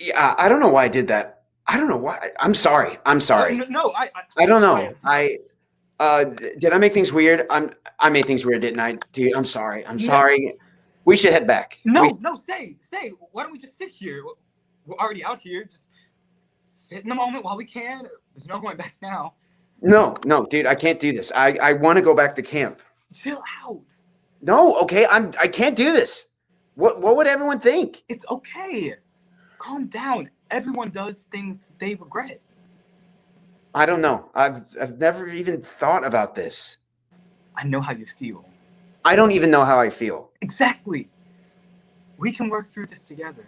Yeah, I don't know why I did that. I don't know why. I'm sorry. I'm sorry. No, I don't know. Did I make things weird? I made things weird, didn't I? Dude, I'm sorry. I'm sorry. We should head back. No, stay. Why don't we just sit here? We're already out here. Just sit in the moment while we can. There's no going back now. No, dude, I can't do this. I want to go back to camp. Chill out. No, okay, I can't do this. What would everyone think? It's okay. Calm down. Everyone does things they regret. I don't know. I've never even thought about this. I know how you feel. I don't even know how I feel. Exactly. We can work through this together.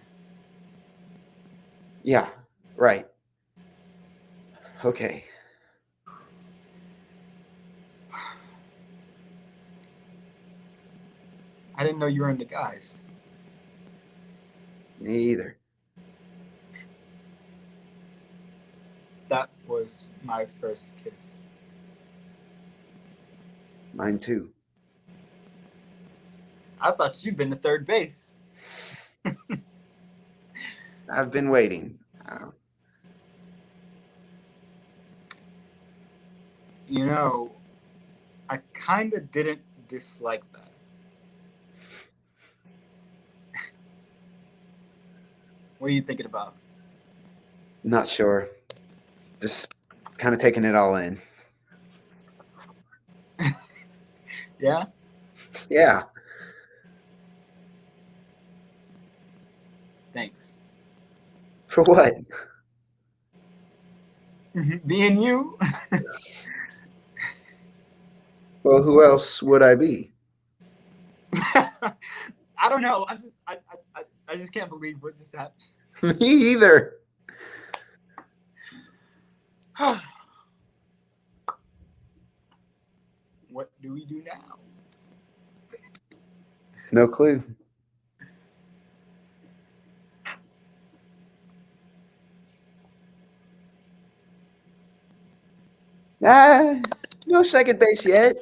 Yeah, right. Okay. I didn't know you were into guys. Me either. That was my first kiss. Mine too. I thought you'd been to third base. I've been waiting. You know, I kind of didn't dislike that. What are you thinking about? Not sure. Just kind of taking it all in. Yeah? Yeah. Thanks. For what? Being you? Well, who else would I be? I don't know. I just can't believe what just happened. Me either. What do we do now? No clue. No second base yet.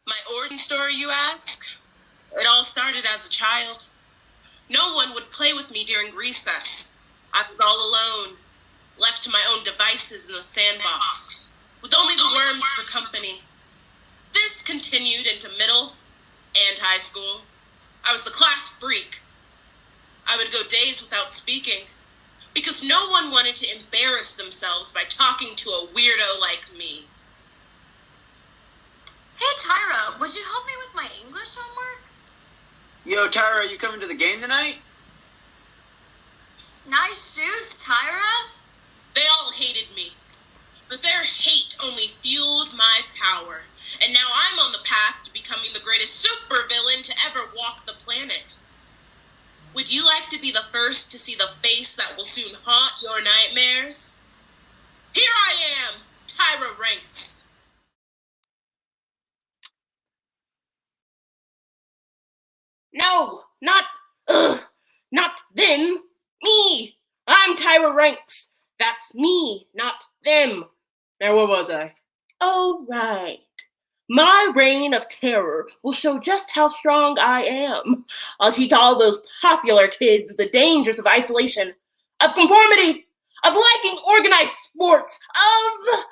My origin story, you ask? It all started as a child. No one would play with me during recess. I was all alone, left to my own devices in the sandbox, with only the worms for company. This continued into middle and high school. I was the class freak. I would go days without speaking, because no one wanted to embarrass themselves by talking to a weirdo like me. Hey Tyra, would you help me with my English homework? Yo, Tyra, are you coming to the game tonight? Nice shoes, Tyra. They all hated me, but their hate only fueled my power. And now I'm on the path to becoming the greatest supervillain to ever walk the planet. Would you like to be the first to see the face that will soon haunt your nightmares? Here I am, Tyra Ranks. No, not them. Me. I'm Tyra Ranks. That's me, not them. Now, where was I? Oh, right. My reign of terror will show just how strong I am. I'll teach all those popular kids the dangers of isolation, of conformity, of liking organized sports, of...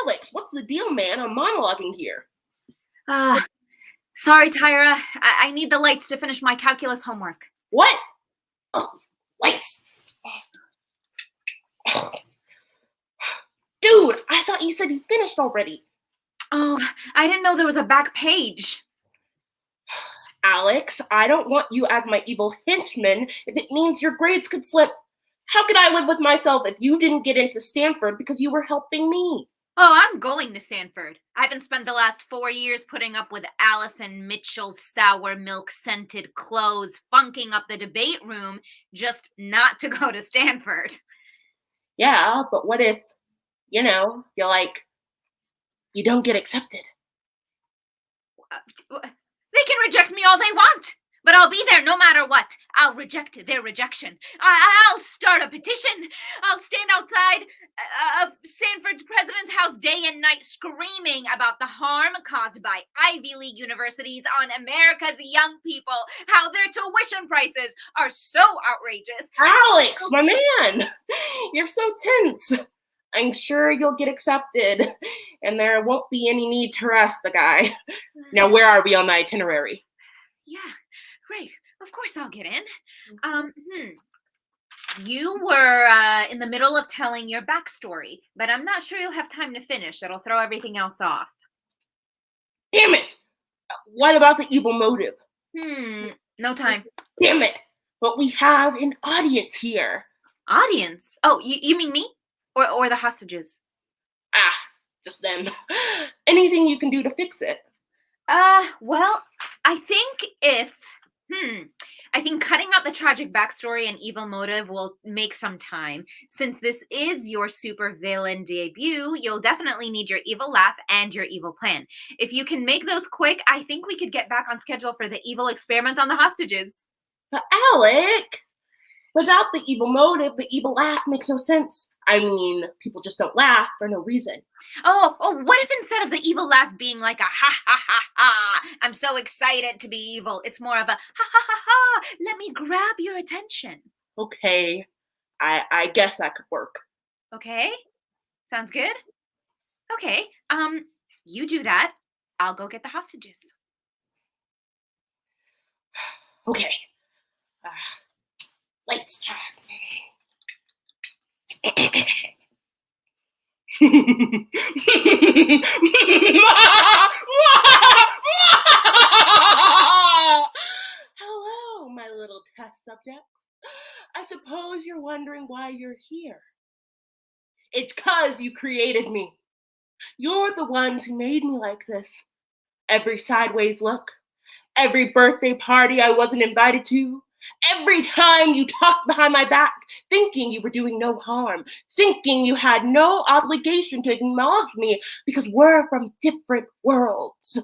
Alex, what's the deal, man? I'm monologuing here. Sorry, Tyra. I need the lights to finish my calculus homework. What? Oh, lights. Dude, I thought you said you finished already. Oh, I didn't know there was a back page. Alex, I don't want you as my evil henchman if it means your grades could slip. How could I live with myself if you didn't get into Stanford because you were helping me? Oh, I'm going to Stanford. I haven't spent the last 4 years putting up with Allison Mitchell's sour milk-scented clothes, funking up the debate room, just not to go to Stanford. Yeah, but what if, you don't get accepted? They can reject me all they want. But I'll be there no matter what. I'll reject their rejection. I'll start a petition. I'll stand outside of Sanford's president's house day and night screaming about the harm caused by Ivy League universities on America's young people, how their tuition prices are so outrageous. Alex, my man, you're so tense. I'm sure you'll get accepted, and there won't be any need to arrest the guy. Now, where are we on the itinerary? Yeah, great. Of course I'll get in. You were in the middle of telling your backstory, but I'm not sure you'll have time to finish. That'll throw everything else off. Damn it! What about the evil motive? No time. Damn it! But we have an audience here. Audience? Oh, you mean me? Or the hostages? Just them. Anything you can do to fix it? Well, I think cutting out the tragic backstory and evil motive will make some time. Since this is your supervillain debut, you'll definitely need your evil laugh and your evil plan. If you can make those quick, I think we could get back on schedule for the evil experiment on the hostages. But Alex, without the evil motive, the evil laugh makes no sense. I mean, people just don't laugh for no reason. Oh, what if instead of the evil laugh being like a ha ha ha ha, I'm so excited to be evil, it's more of a ha ha ha ha, let me grab your attention. Okay, I guess that could work. Okay, sounds good? Okay, you do that. I'll go get the hostages. Okay. Lights. Hello, my little test subjects. I suppose you're wondering why you're here. It's 'cause you created me. You're the ones who made me like this. Every sideways look, every birthday party I wasn't invited to, every time you talked behind my back, thinking you were doing no harm, thinking you had no obligation to acknowledge me because we're from different worlds.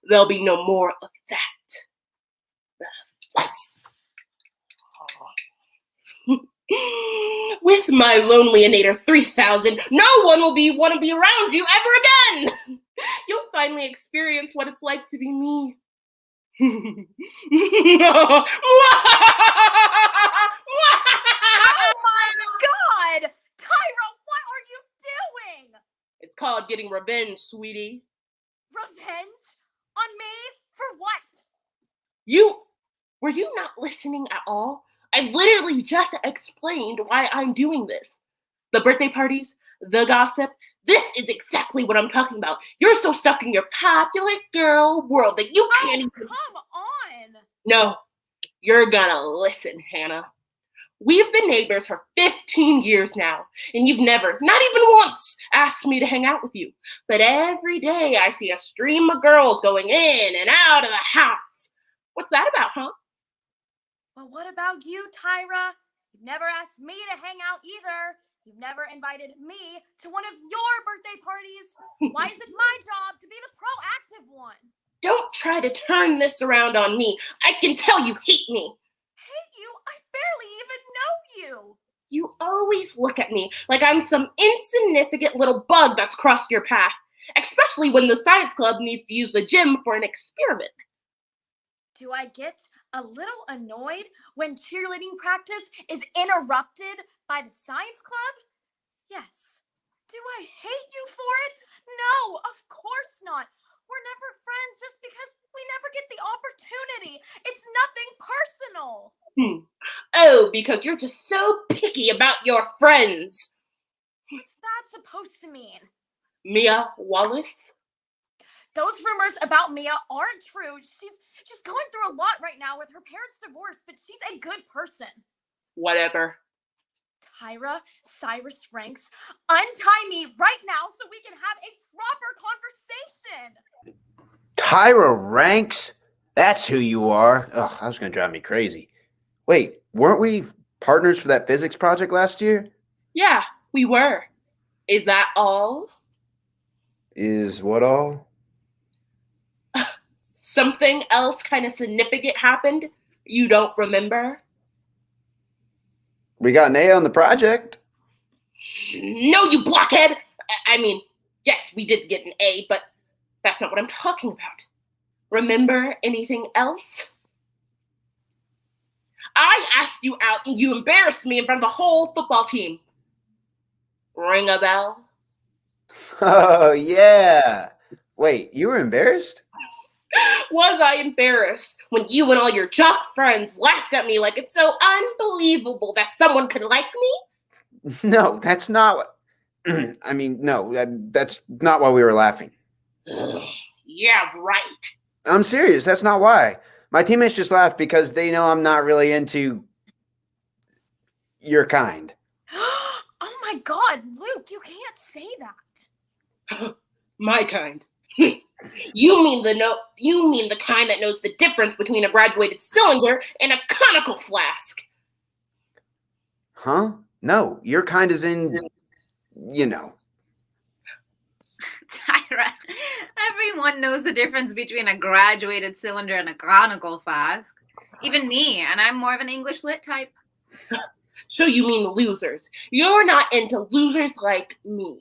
There'll be no more of that. Lights. With my Lonelyinator 3000, no one will want to be around you ever again. You'll finally experience what it's like to be me. Oh my God! Tyra, what are you doing? It's called getting revenge, sweetie. Revenge? On me? For what? Were you not listening at all? I literally just explained why I'm doing this. The birthday parties, the gossip, this is exactly what I'm talking about. You're so stuck in your popular girl world that you can't even... Come on! No, you're gonna listen, Hannah. We've been neighbors for 15 years now, and you've never, not even once, asked me to hang out with you. But every day I see a stream of girls going in and out of the house. What's that about, huh? Well, what about you, Tyra? You've never asked me to hang out either. You've never invited me to one of your birthday parties. Why is it my job to be the proactive one? Don't try to turn this around on me. I can tell you hate me. Hate you? I barely even know you. You always look at me like I'm some insignificant little bug that's crossed your path, especially when the science club needs to use the gym for an experiment. Do I get a little annoyed when cheerleading practice is interrupted by the science club? Yes. Do I hate you for it? No, of course not. We're never friends just because we never get the opportunity. It's nothing personal. Oh, because you're just so picky about your friends. What's that supposed to mean? Mia Wallace? Those rumors about Mia aren't true. She's going through a lot right now with her parents' divorce, but she's a good person. Whatever. Tyra, Cyrus Franks, untie me right now so we can have a proper conversation. Tyra Ranks? That's who you are. Oh, that was going to drive me crazy. Wait, weren't we partners for that physics project last year? Yeah, we were. Is that all? Is what all? Something else kind of significant happened? You don't remember? We got an A on the project. No, you blockhead! I mean, yes, we did get an A, but that's not what I'm talking about. Remember anything else? I asked you out and you embarrassed me in front of the whole football team. Ring a bell? Oh, yeah. Wait, you were embarrassed? Was I embarrassed when you and all your jock friends laughed at me like it's so unbelievable that someone could like me? No, that's not what... I mean, no, that's not why we were laughing. Yeah, right. I'm serious. That's not why. My teammates just laughed because they know I'm not really into your kind. Oh my God, Luke, you can't say that. My kind. You mean the kind that knows the difference between a graduated cylinder and a conical flask. Huh? No, your kind is in, you know. Tyra, everyone knows the difference between a graduated cylinder and a conical flask. Even me, and I'm more of an English lit type. So you mean losers. You're not into losers like me.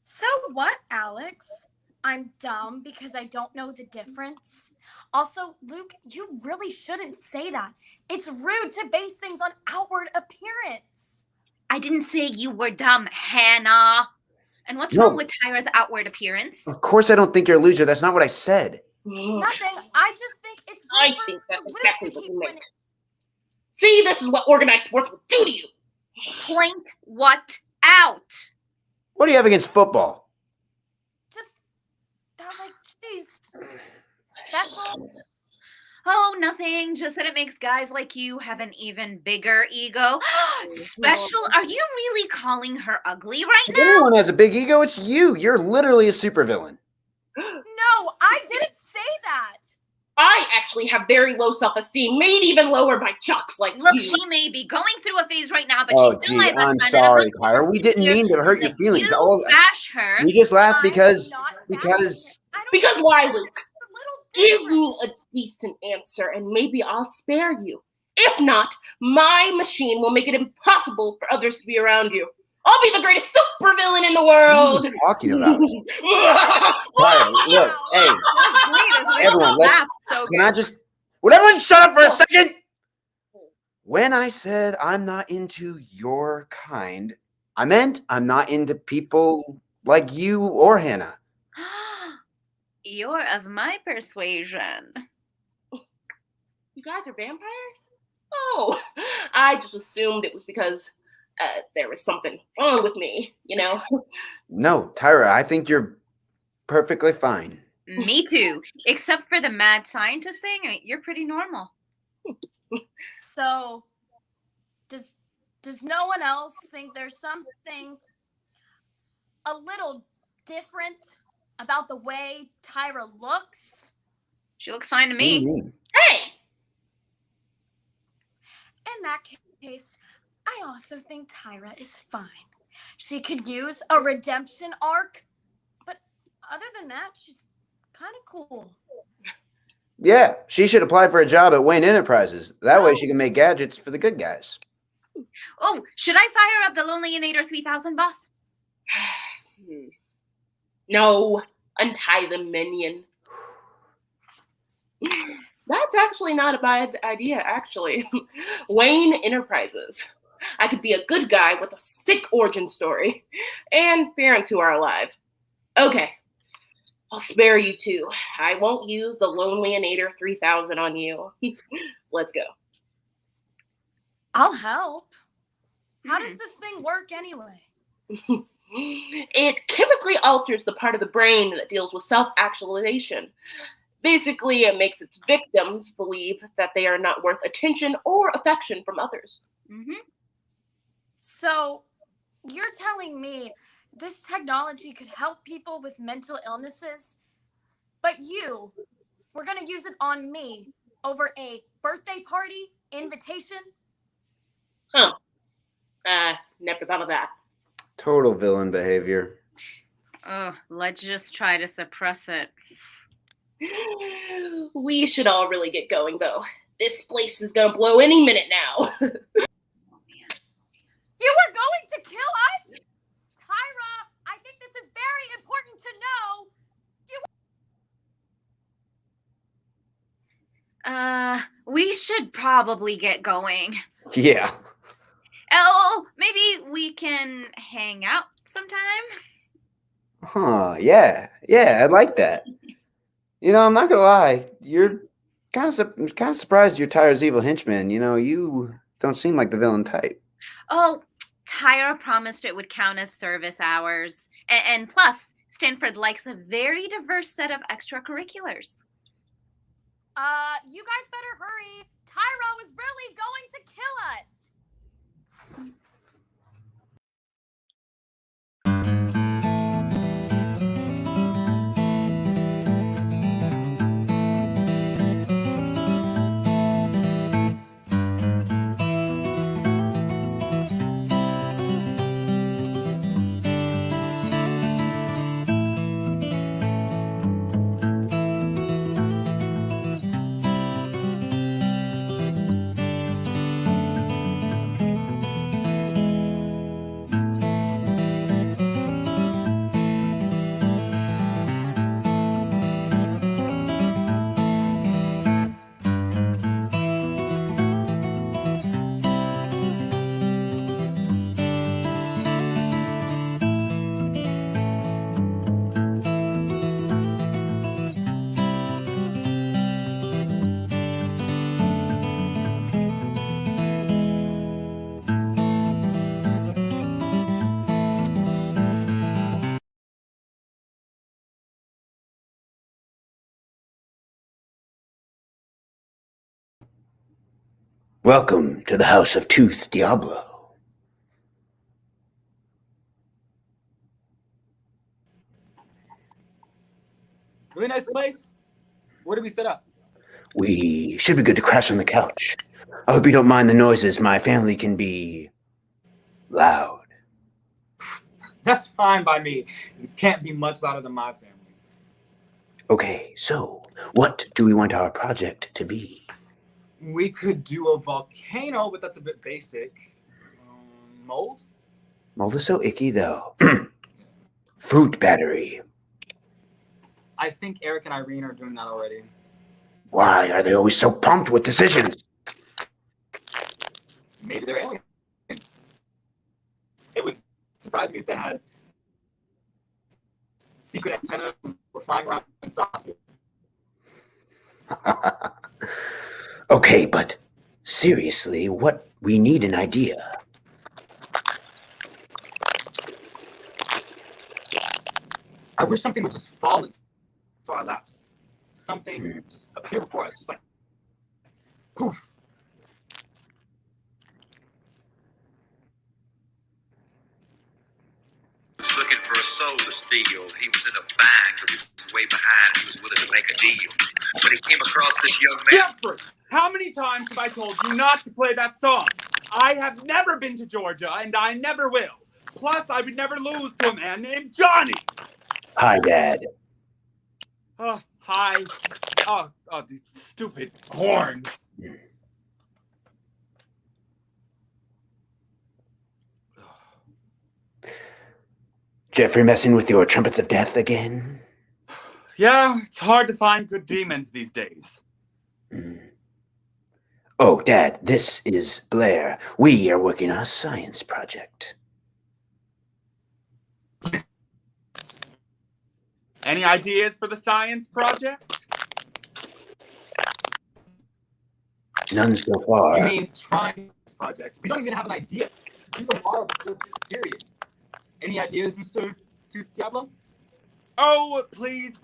So what, Alex? I'm dumb because I don't know the difference. Also, Luke, you really shouldn't say that. It's rude to base things on outward appearance. I didn't say you were dumb, Hannah. And what's No. wrong with Tyra's outward appearance? Of course I don't think you're a loser. That's not what I said. Nothing. I just think it's I rude think for that's Luke exactly to what keep you winning. meant. See, this is what organized sports will do to you. Point what out? What do you have against football? Just, they're like, geez, special. Oh, nothing. Just that it makes guys like you have an even bigger ego. Special? Are you really calling her ugly right If now? anyone has a big ego, it's you. You're literally a supervillain. No, I didn't say that. I actually have very low self-esteem, made even lower by jocks like Look, you. she may be going through a phase right now, but Oh, she's still gee, my best I'm friend. sorry, and I'm Tyra. We didn't mean to hurt your feelings. You bash her. We just laughed I'm because not because I don't Because think why, that Luke? is a Give little me a decent answer and maybe I'll spare you. If not, my machine will make it impossible for others to be around you. I'll be the greatest supervillain in the world. what are you talking about? Tyra, look, hey, everyone, let's, can I just, would everyone shut up for a second? When I said I'm not into your kind, I meant I'm not into people like you or Hannah. You're of my persuasion. You guys are vampires? Oh, I just assumed it was because there was something wrong with me, you know? No, Tyra, I think you're perfectly fine. Me too. Except for the mad scientist thing, you're pretty normal. So, does no one else think there's something a little different about the way Tyra looks? She looks fine to What do you me. mean? Hey! In that case, I also think Tyra is fine. She could use a redemption arc, but other than that, she's kind of cool. Yeah, she should apply for a job at Wayne Enterprises. That way she can make gadgets for the good guys. Oh, should I fire up the Lonelyinator 3000 boss? No, untie the minion. That's actually not a bad idea, actually. Wayne Enterprises. I could be a good guy with a sick origin story and parents who are alive. Okay, I'll spare you two. I won't use the Lonelyinator 3000 on you. Let's go. I'll help. How does this thing work anyway? It chemically alters the part of the brain that deals with self-actualization. Basically, it makes its victims believe that they are not worth attention or affection from others. Mm-hmm. So, you're telling me this technology could help people with mental illnesses, but we're going to use it on me over a birthday party invitation? Huh. Never thought of that. Total villain behavior. Oh, let's just try to suppress it. We should all really get going, though. This place is gonna blow any minute now. You were going to kill us? Tyra, I think this is very important to know. We should probably get going. Yeah. Oh, maybe we can hang out sometime? Huh. Yeah. Yeah. I like that. You know, I'm not gonna lie. You're kind of surprised you're Tyra's evil henchman. You know, you don't seem like the villain type. Oh, Tyra promised it would count as service hours. And plus, Stanford likes a very diverse set of extracurriculars. You guys better hurry. Tyra was really going to kill us. Welcome to the House of Tooth, Diablo. Really nice place. Where do we set up? We should be good to crash on the couch. I hope you don't mind the noises. My family can be loud. That's fine by me. It can't be much louder than my family. Okay, so what do we want our project to be? We could do a volcano, but that's a bit basic. Mold? Mold is so icky, though. Fruit battery. I think Eric and Irene are doing that already. Why are they always so pumped with decisions? Maybe they're aliens. It would surprise me if they had secret antennas and were flying around in saucers. Okay, but seriously, we need an idea. I wish something would just fall into our laps. Something just appear before us, just like poof. Was looking for a soul to steal. He was in a bind because he was way behind. He was willing to make a deal. But he came across this young man. Jeffrey, how many times have I told you not to play that song? I have never been to Georgia, and I never will. Plus, I would never lose to a man named Johnny. Hi, Dad. Oh, hi. Oh, these stupid horns. Jeffrey messing with your trumpets of death again? Yeah, it's hard to find good demons these days. Oh, Dad, this is Blair. We are working on a science project. Any ideas for the science project? None so far. You mean trying this project? We don't even have an idea. We were horrible, period. Any ideas, Mr. Tooth Diablo? Oh, please,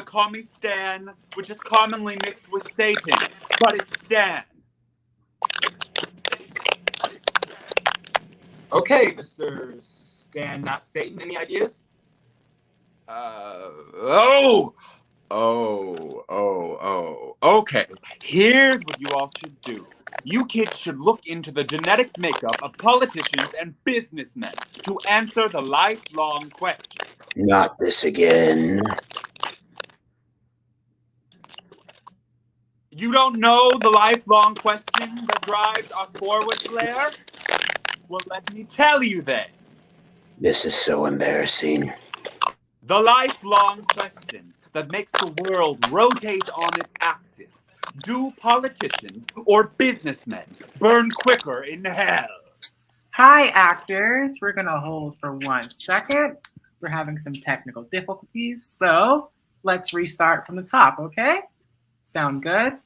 call me Stan, which is commonly mixed with Satan, but it's Stan. Okay, Mr. Stan, not Satan. Any ideas? Okay. Here's what you all should do. You kids should look into the genetic makeup of politicians and businessmen to answer the lifelong question. Not this again. You don't know the lifelong question that drives us forward, Blair? Well, let me tell you then. This is so embarrassing. The lifelong question that makes the world rotate on its axis. Do politicians or businessmen burn quicker in hell? Hi, actors. We're going to hold for 1 second. We're having some technical difficulties, so let's restart from the top, okay? Sound good?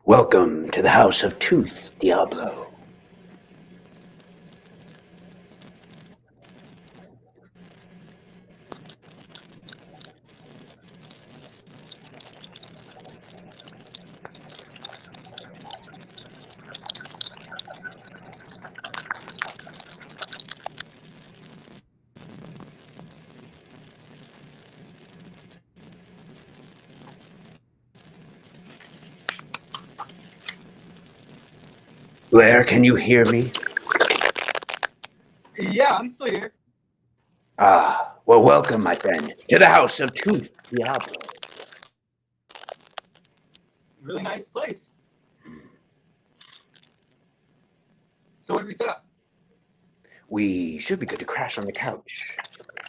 Welcome to the House of Tooth, Diablo. Blair, can you hear me? Yeah, I'm still here. Ah, well, welcome, my friend, to the House of Tooth, Diablo. Really nice place. So what did we set up? We should be good to crash on the couch.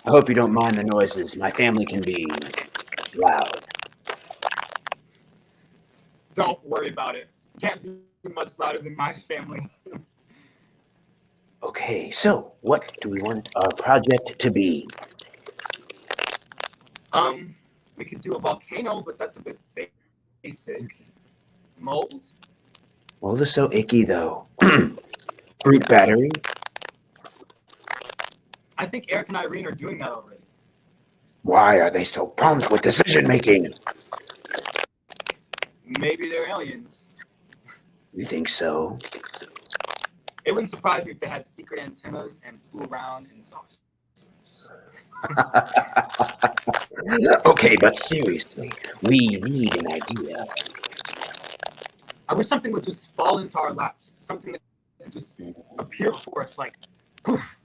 I hope you don't mind the noises. My family can be loud. Don't worry about it. Can't be much louder than my family. Okay, so what do we want our project to be? We could do a volcano, but that's a bit basic. Mold? Mold is so icky, though. Fruit battery? I think Eric and Irene are doing that already. Why are they so prompt with decision making? Maybe they're aliens. You think so? It wouldn't surprise me if they had secret antennas and flew around in saucers. Okay, but seriously, we need an idea. I wish something would just fall into our laps. Something that would just appear before us like poof.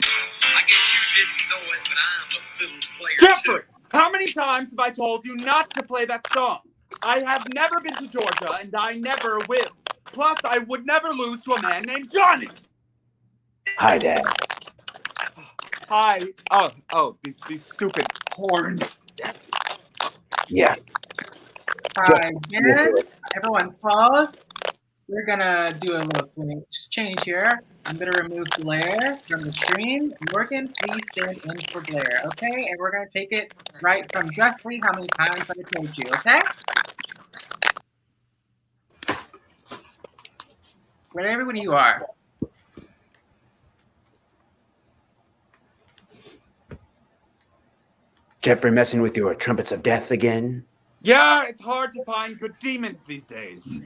I guess you didn't know it, but I'm a fiddle player Jeffrey, too. how many times have I told you not to play that song? I have never been to Georgia, and I never will. Plus, I would never lose to a man named Johnny. Hi, Dad. Hi. Oh, these stupid horns. Yeah. Hi again. Everyone pause. We're gonna do a little change here. I'm gonna remove Blair from the stream. Morgan, please stand in for Blair, okay? And we're gonna take it right from Jeffrey, how many times I told you, okay? Wherever you are. Jeffrey messing with your trumpets of death again? Yeah, it's hard to find good demons these days.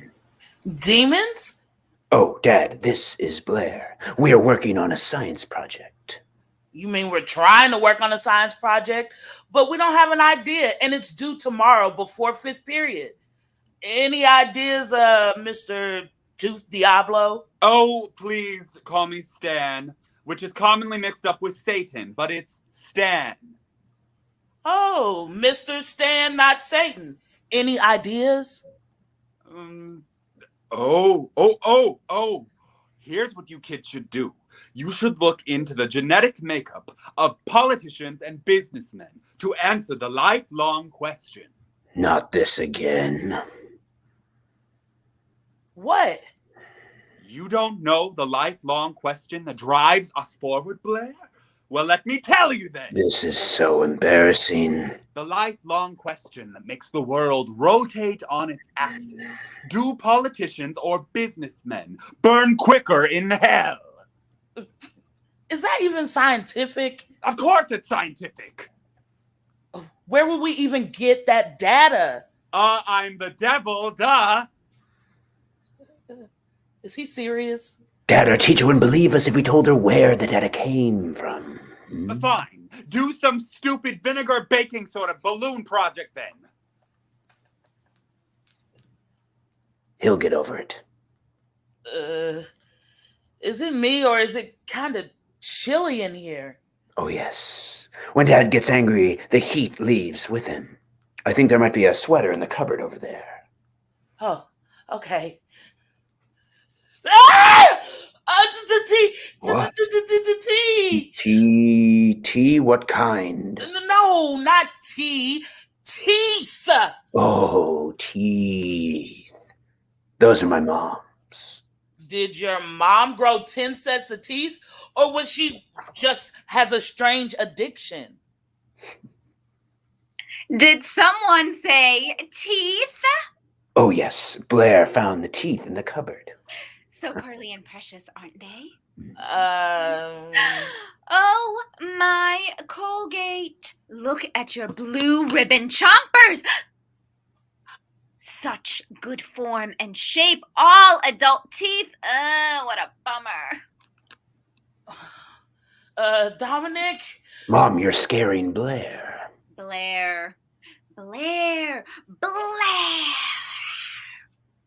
Demons? Oh, Dad, this is Blair. We are working on a science project. You mean we're trying to work on a science project, but we don't have an idea, and it's due tomorrow before 5th period. Any ideas, Mr. Tooth Diablo? Oh, please call me Stan. which is commonly mixed up with Satan, but it's Stan. Oh, Mr. Stan, not Satan. Any ideas? Oh. Here's what you kids should do. You should look into the genetic makeup of politicians and businessmen to answer the lifelong question. Not this again. What? You don't know the lifelong question that drives us forward, Blair? Well, let me tell you then. This is so embarrassing. The lifelong question that makes the world rotate on its axis. Do politicians or businessmen burn quicker in hell? Is that even scientific? Of course it's scientific. Where would we even get that data? I'm the devil, duh. Is he serious? Dad, our teacher wouldn't believe us if we told her where the data came from. Fine. Do some stupid vinegar baking soda balloon project then. He'll get over it. Is it me or is it kind of chilly in here? Oh, yes. When Dad gets angry, the heat leaves with him. I think there might be a sweater in the cupboard over there. Oh, okay. Ah! What? Tea. Tea? What kind? No, not tea. Teeth. Oh, teeth. Those are my mom's. Did your mom grow 10 sets of teeth, or was she just has a strange addiction? Did someone say teeth? Oh, yes. Blair found the teeth in the cupboard. So curly and precious, aren't they? Oh, my Colgate. Look at your blue ribbon chompers. Such good form and shape. All adult teeth. What a bummer. Dominic? Mom, you're scaring Blair. Blair.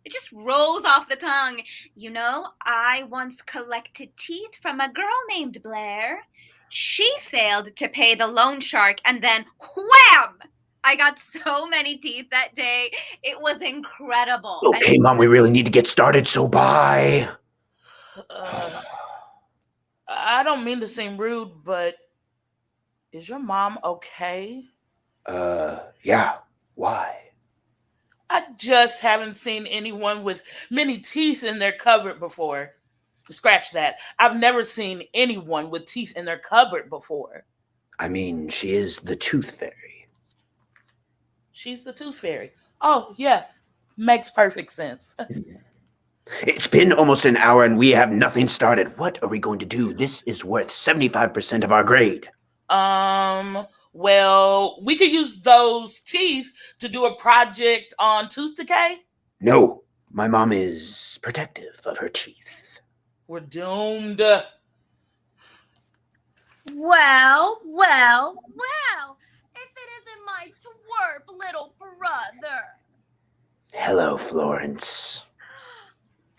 It just rolls off the tongue. You know, I once collected teeth from a girl named Blair. She failed to pay the loan shark, and then wham! I got so many teeth that day. It was incredible. Okay, Mom, we really need to get started, so bye. I don't mean to seem rude, but is your mom okay? Yeah. Why? I just haven't seen anyone with many teeth in their cupboard before. Scratch that. I've never seen anyone with teeth in their cupboard before. I mean, she is the tooth fairy. She's the tooth fairy. Oh, yeah. Makes perfect sense. It's been almost an hour and we have nothing started. What are we going to do? This is worth 75% of our grade. Well, we could use those teeth to do a project on tooth decay. No, my mom is protective of her teeth. We're doomed. Well. If it isn't my twerp little brother. Hello, Florence.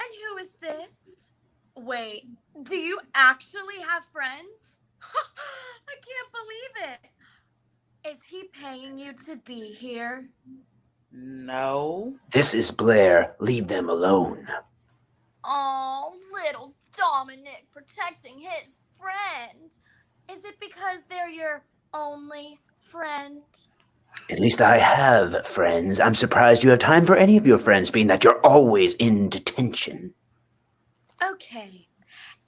And who is this? Wait, do you actually have friends? I can't believe it. Is he paying you to be here? No. This is Blair. Leave them alone. Oh, little Dominic protecting his friend. Is it because they're your only friend? At least I have friends. I'm surprised you have time for any of your friends, being that you're always in detention. Okay.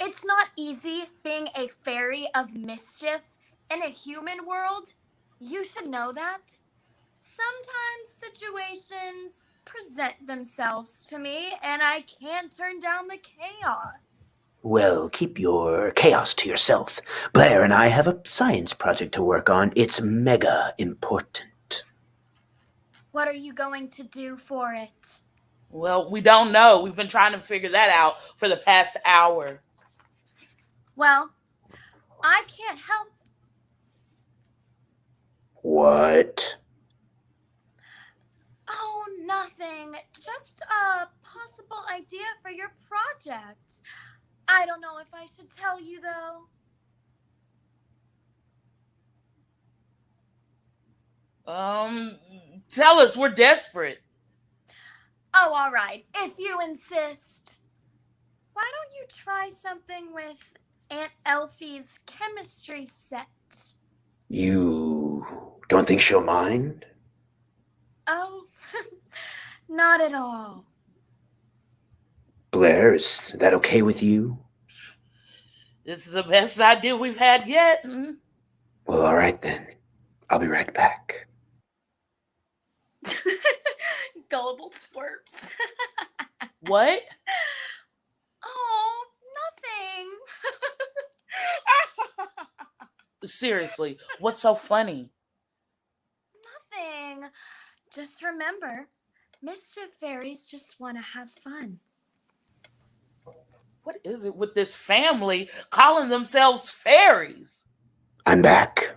It's not easy being a fairy of mischief in a human world. You should know that. Sometimes situations present themselves to me, and I can't turn down the chaos. Well, keep your chaos to yourself. Blair and I have a science project to work on. It's mega important. What are you going to do for it? Well, we don't know. We've been trying to figure that out for the past hour. Well, I can't help. What? Oh, nothing. Just a possible idea for your project. I don't know if I should tell you, though. Tell us, we're desperate. Oh, all right, if you insist. Why don't you try something with Aunt Elfie's chemistry set? You don't think she'll mind? Oh, not at all. Blair, is that okay with you? This is the best idea we've had yet. Well, all right then. I'll be right back. Gullible twerps. What? Oh, nothing. Seriously, what's so funny? Nothing. Just remember, mischief fairies just want to have fun. What is it with this family calling themselves fairies? I'm back.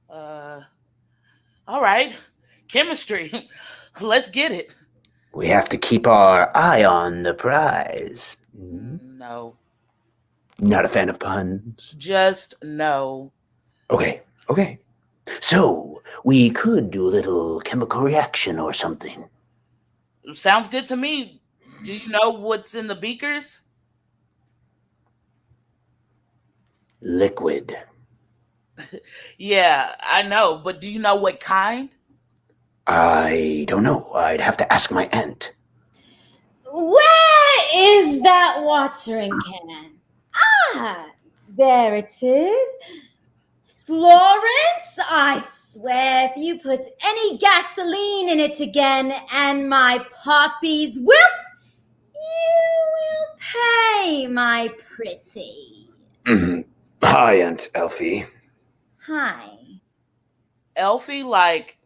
All right. Chemistry. Let's get it. We have to keep our eye on the prize. No. Not a fan of puns? Just no. Okay. So, we could do a little chemical reaction or something. Sounds good to me. Do you know what's in the beakers? Liquid. Yeah, I know, but do you know what kind? I don't know. I'd have to ask my aunt. Where is that watering can? Ah, there it is. Florence, I swear if you put any gasoline in it again and my poppies wilt, you will pay, my pretty. Hi, Aunt Elfie. Hi. Elfie, like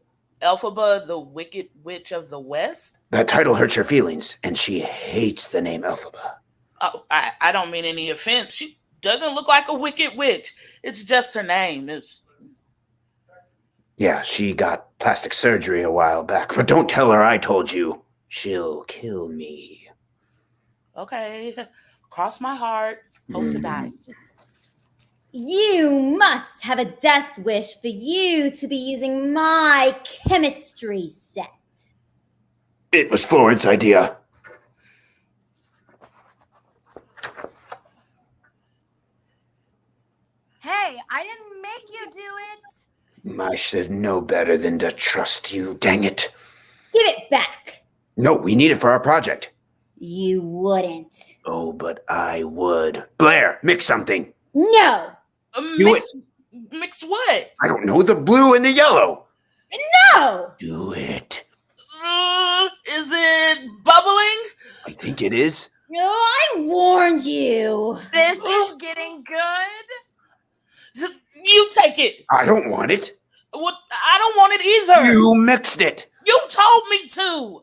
Elphaba, the Wicked Witch of the West? That title hurts her feelings, and she hates the name Elphaba. Oh, I don't mean any offense. She doesn't look like a wicked witch. It's just her name. Yeah, she got plastic surgery a while back, but don't tell her I told you. She'll kill me. Okay. Cross my heart. Hope to die. You must have a death wish for you to be using my chemistry set. It was Florence's idea. Hey, I didn't make you do it. I should know better than to trust you, dang it. Give it back. No, we need it for our project. You wouldn't. Oh, but I would. Blair, mix something. No. Mix what? I don't know, the blue and the yellow. No. Do it. Is it bubbling? I think it is. No, I warned you. This is getting good. You take it. I don't want it. What? I don't want it either. You mixed it. You told me to.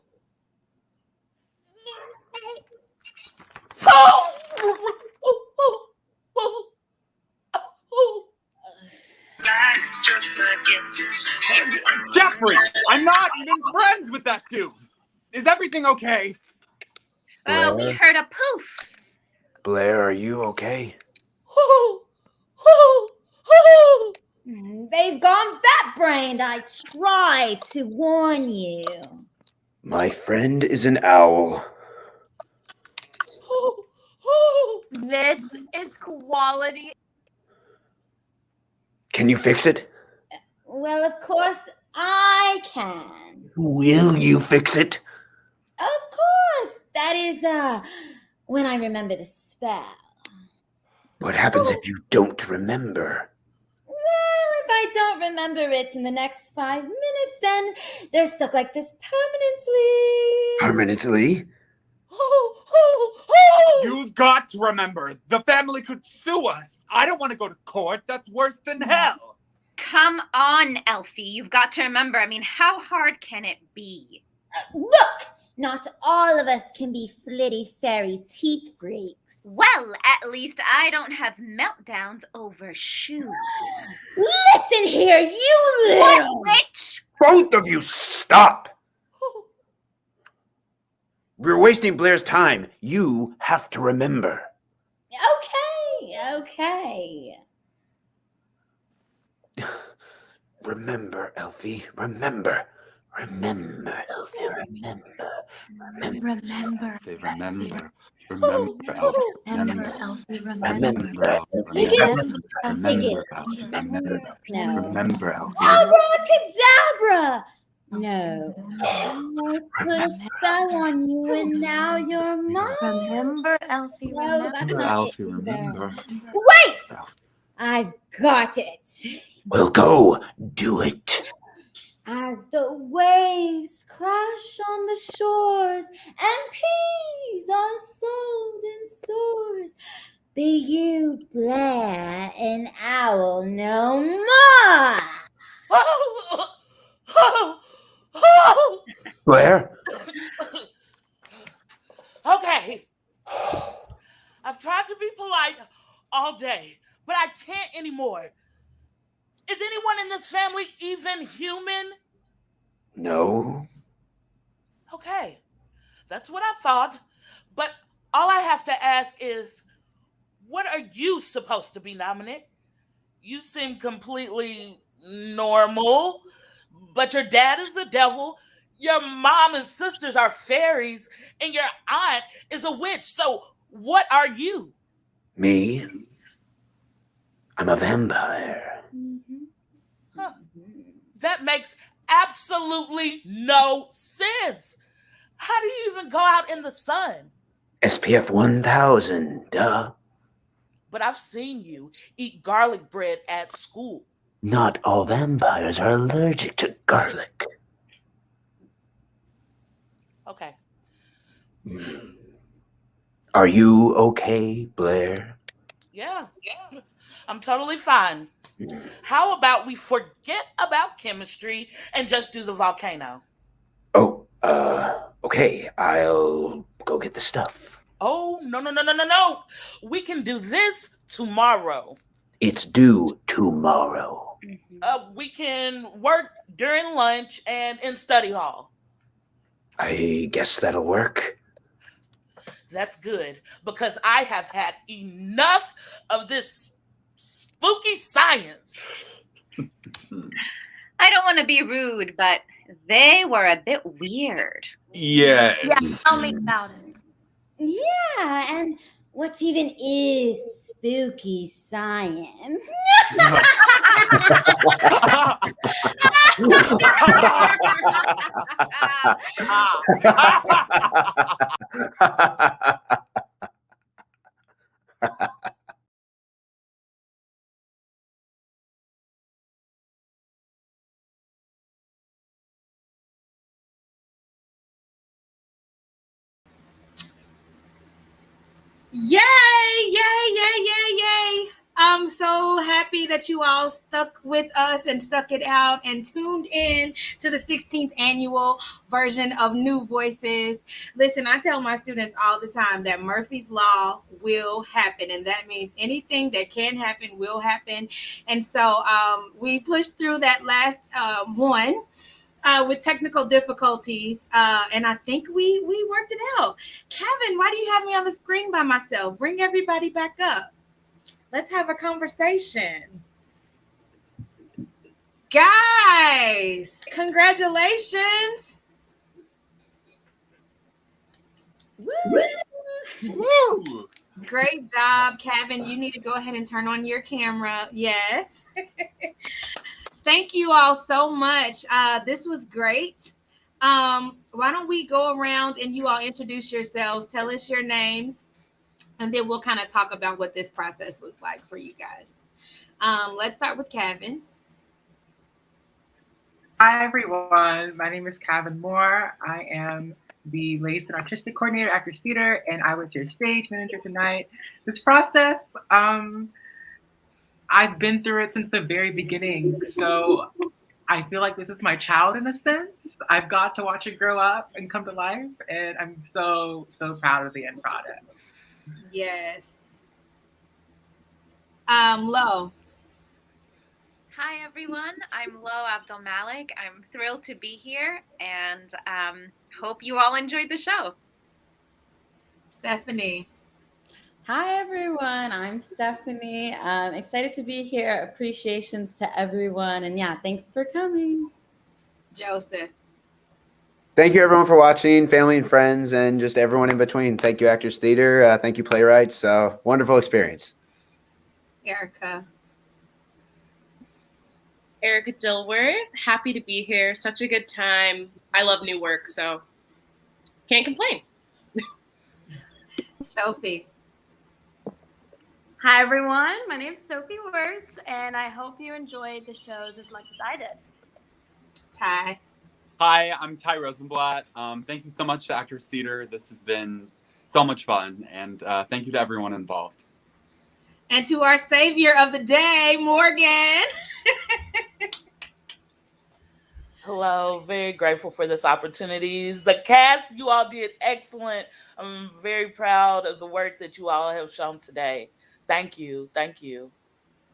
Jeffrey, I'm not even friends with that dude. Is everything okay? Well, we heard a poof. Blair, are you okay? They've gone bat-brained. I tried to warn you. My friend is an owl. This is quality. Can you fix it? Well, of course I can. Will you fix it? Of course. That is, when I remember the spell. What happens if you don't remember? Well, if I don't remember it in the next 5 minutes, then they're stuck like this permanently. Permanently? You've got to remember, the family could sue us. I don't want to go to court. That's worse than hell. Come on, Elfie. You've got to remember. I mean, how hard can it be? Look! Not all of us can be flitty fairy teeth freaks. Well, at least I don't have meltdowns over shoes. Listen here, you little... What, witch? Both of you stop! We're wasting Blair's time. You have to remember. Okay. Remember, Elfie. Remember. Remember, Elfie. Remember. Remember. Say remember. Woo, Remember, Alfie. woo. Remember, Remember. Elfie. Remember, Remember, Alfie. Elfie. Higgins, Remember. Elfie. Higgins. Remember, Alfie. Remember. No. Remember, Alfie. Abracadabra! No. I put a spell on you and now you're mine. Remember, Elfie. No, that's Remember, not Alfie. it either. Remember. Wait! I've got it. Well, go. Do it. As the waves crash on the shores and peas are sold in stores, be you Blair an owl no more. Oh, oh, oh. Blair? Okay. I've tried to be polite all day, but I can't anymore. Is anyone in this family even human? No. Okay, that's what I thought. But all I have to ask is, what are you supposed to be, Nominate? You seem completely normal, but your dad is the devil, your mom and sisters are fairies, and your aunt is a witch. So what are you? Me? I'm a vampire. Huh. That makes absolutely no sense. How do you even go out in the sun? SPF 1000, duh. But I've seen you eat garlic bread at school. Not all vampires are allergic to garlic. Okay. Are you okay, Blair? Yeah. I'm totally fine. How about we forget about chemistry and just do the volcano? Oh, okay. I'll go get the stuff. Oh, no. We can do this tomorrow. It's due tomorrow. We can work during lunch and in study hall. I guess that'll work. That's good, because I have had enough of this spooky science. I don't want to be rude, but they were a bit weird. Yes. Yeah, tell me about it. Yeah, and what's even is spooky science? Yay. I'm so happy that you all stuck with us and stuck it out and tuned in to the 16th annual version of New Voices. Listen, I tell my students all the time that Murphy's Law will happen, and that means anything that can happen will happen. And so we pushed through that last one. With technical difficulties, and I think we worked it out. Kevin, why do you have me on the screen by myself? Bring everybody back up. Let's have a conversation. Guys, congratulations. Woo! Great job, Kevin. You need to go ahead and turn on your camera. Yes. Thank you all so much. This was great. Why don't we go around and you all introduce yourselves, tell us your names, and then we'll kind of talk about what this process was like for you guys. Let's start with Kevin. Hi, everyone. My name is Kevin Moore. I am the Lace and Artistic Coordinator at Actors Theater, and I was your stage manager tonight. This process, I've been through it since the very beginning, so I feel like this is my child in a sense. I've got to watch it grow up and come to life, and I'm so proud of the end product. Yes. Lo. Hi, everyone. I'm Lo Abdul-Malik. I'm thrilled to be here and hope you all enjoyed the show. Stephanie. Hi, everyone. I'm Stephanie. Excited to be here. Appreciations to everyone. And yeah, thanks for coming. Joseph. Thank you, everyone, for watching, family and friends, and just everyone in between. Thank you, Actors Theater. Thank you, Playwrights. Wonderful experience. Erica. Erica Dilworth, happy to be here. Such a good time. I love new work, so can't complain. Sophie. Hi, everyone. My name's Sophie Wirtz, and I hope you enjoyed the shows as much as I did. Ty. Hi, I'm Ty Rosenblatt. Thank you so much to Actors Theater. This has been so much fun, and thank you to everyone involved. And to our savior of the day, Morgan. Hello, very grateful for this opportunity. The cast, you all did excellent. I'm very proud of the work that you all have shown today. Thank you. Thank you.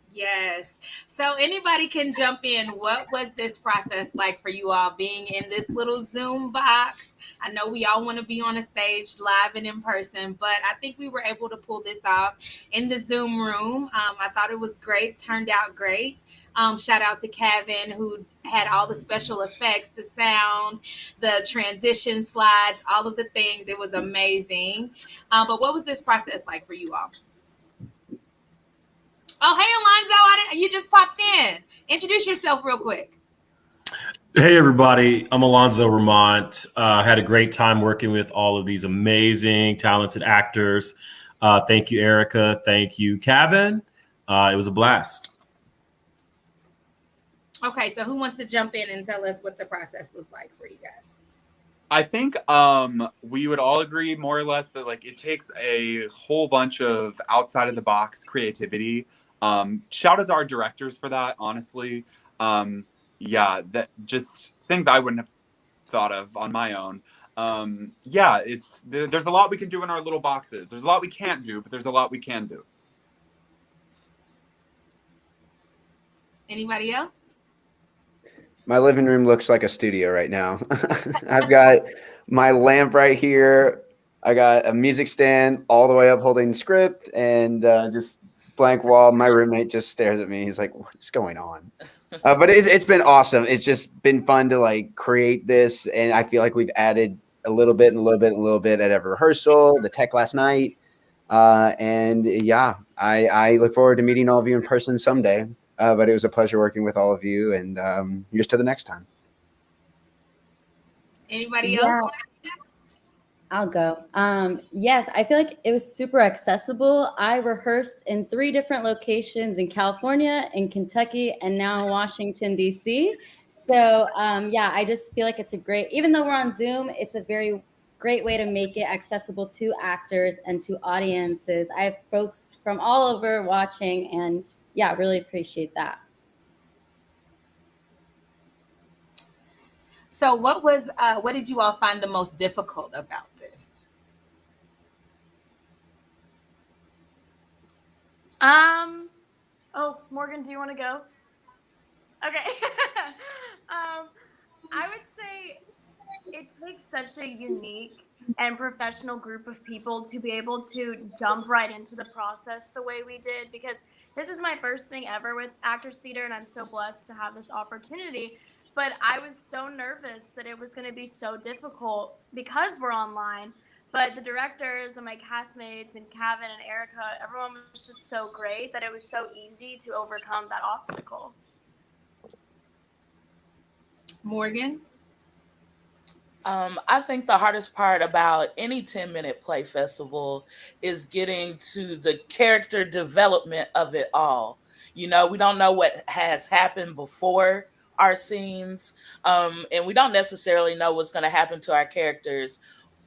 Yes. So anybody can jump in. What was this process like for you all being in this little Zoom box? I know we all want to be on a stage live and in person, but I think we were able to pull this off in the Zoom room. I thought it was great, turned out great. Shout out to Kevin, who had all the special effects, the sound, the transition slides, all of the things. It was amazing. But what was this process like for you all? Oh, hey, Alonzo, you just popped in. Introduce yourself real quick. Hey, everybody. I'm Alonzo Ramont. Had a great time working with all of these amazing, talented actors. Thank you, Erica. Thank you, Kevin. It was a blast. Okay, so who wants to jump in and tell us what the process was like for you guys? I think we would all agree more or less that like it takes a whole bunch of outside of the box creativity. Shout out to our directors for that, honestly. Yeah, that just things I wouldn't have thought of on my own. Yeah, there's a lot we can do in our little boxes. There's a lot we can't do, but there's a lot we can do. Anybody else? My living room looks like a studio right now. I've got my lamp right here. I got a music stand all the way up holding script and just blank wall. My roommate just stares at me. He's like, what's going on? But it's been awesome. It's just been fun to like create this. And I feel like we've added a little bit and a little bit and a little bit at every rehearsal, the tech last night. And yeah, I look forward to meeting all of you in person someday. But it was a pleasure working with all of you, and here's to the next time. Anybody else? I'll go. Yes, I feel like it was super accessible. I rehearsed in 3 different locations in California, in Kentucky, and now in Washington, D.C. So yeah, I just feel like it's a great, even though we're on Zoom, it's a very great way to make it accessible to actors and to audiences. I have folks from all over watching, and yeah, really appreciate that. So what did you all find the most difficult about this? Oh, Morgan, do you want to go? Okay. I would say it takes such a unique and professional group of people to be able to jump right into the process the way we did, because this is my first thing ever with Actors Theater, and I'm so blessed to have this opportunity. But I was so nervous that it was going to be so difficult because we're online. But the directors and my castmates and Kevin and Erica, everyone was just so great that it was so easy to overcome that obstacle. Morgan? I think the hardest part about any 10-minute play festival is getting to the character development of it all. You know, we don't know what has happened before our scenes, and we don't necessarily know what's going to happen to our characters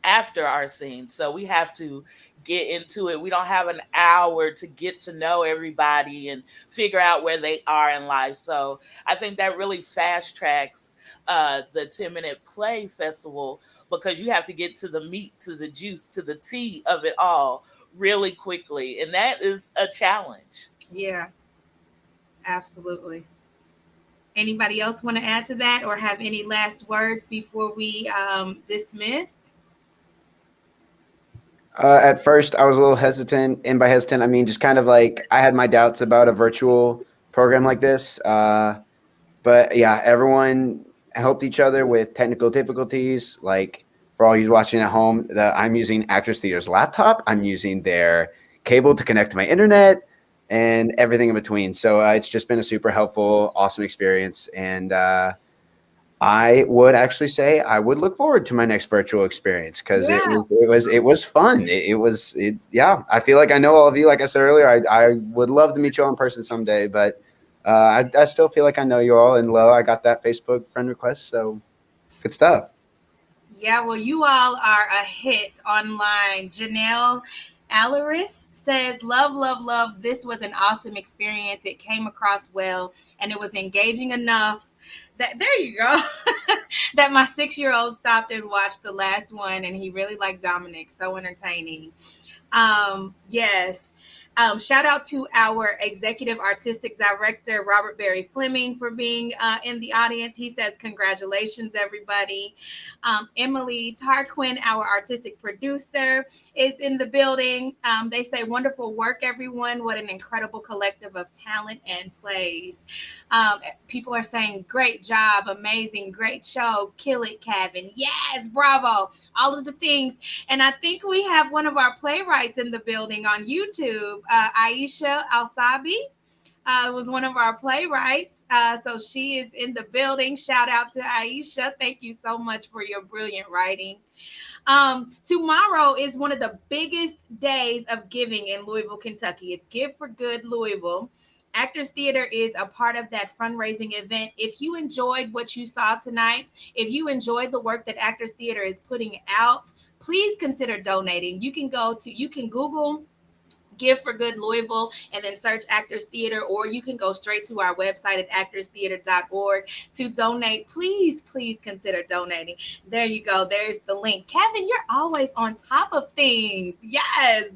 after our scenes. So we have to get into it. We don't have an hour to get to know everybody and figure out where they are in life. So I think that really fast tracks the 10-minute play festival, because you have to get to the meat, to the juice, to the tea of it all really quickly. And that is a challenge. Yeah, absolutely. Anybody else want to add to that or have any last words before we dismiss? At first, I was a little hesitant, and by hesitant, I mean just kind of like I had my doubts about a virtual program like this. But yeah, everyone helped each other with technical difficulties. Like for all you watching at home, I'm using Actors Theater's laptop. I'm using their cable to connect to my internet and everything in between. So it's just been a super helpful, awesome experience. And I would actually say I would look forward to my next virtual experience because Yeah. it was fun. Yeah. I feel like I know all of you. Like I said earlier, I would love to meet you all in person someday, but I still feel like I know you all. And Lo, I got that Facebook friend request, so good stuff. Yeah, well, you all are a hit online. Janelle Alaris says, love, love, love. This was an awesome experience. It came across well and it was engaging enough that, there you go, that my 6-year-old stopped and watched the last one and he really liked Dominic. So entertaining. Yes. Shout out to our executive artistic director, Robert Barry Fleming, for being in the audience. He says, congratulations, everybody. Emily Tarquin, our artistic producer, is in the building. They say, wonderful work, everyone. What an incredible collective of talent and plays. People are saying, great job, amazing, great show, kill it, Kevin. Yes, bravo, all of the things. And I think we have one of our playwrights in the building on YouTube, Aisha Alsabi. Was one of our playwrights. So she is in the building. Shout out to Aisha. Thank you so much for your brilliant writing. Tomorrow is one of the biggest days of giving in Louisville, Kentucky. It's Give for Good Louisville. Actors Theater is a part of that fundraising event. If you enjoyed what you saw tonight, if you enjoyed the work that Actors Theater is putting out, please consider donating. You can Google Give for Good Louisville and then search Actors Theater, or you can go straight to our website at actorstheater.org to donate. Please consider donating. There you go. There's the link. Kevin, you're always on top of things. Yes.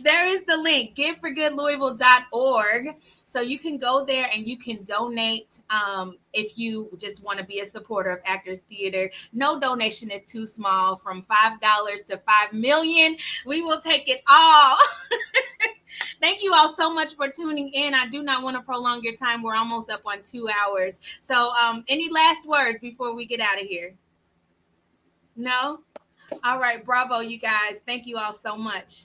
There is the link, giveforgoodlouisville.org. So you can go there and you can donate if you just want to be a supporter of Actors Theater. No donation is too small, from $5 to $5 million. We will take it all. Thank you all so much for tuning in. I do not want to prolong your time. We're almost up on 2 hours. So any last words before we get out of here? No? All right. Bravo, you guys. Thank you all so much.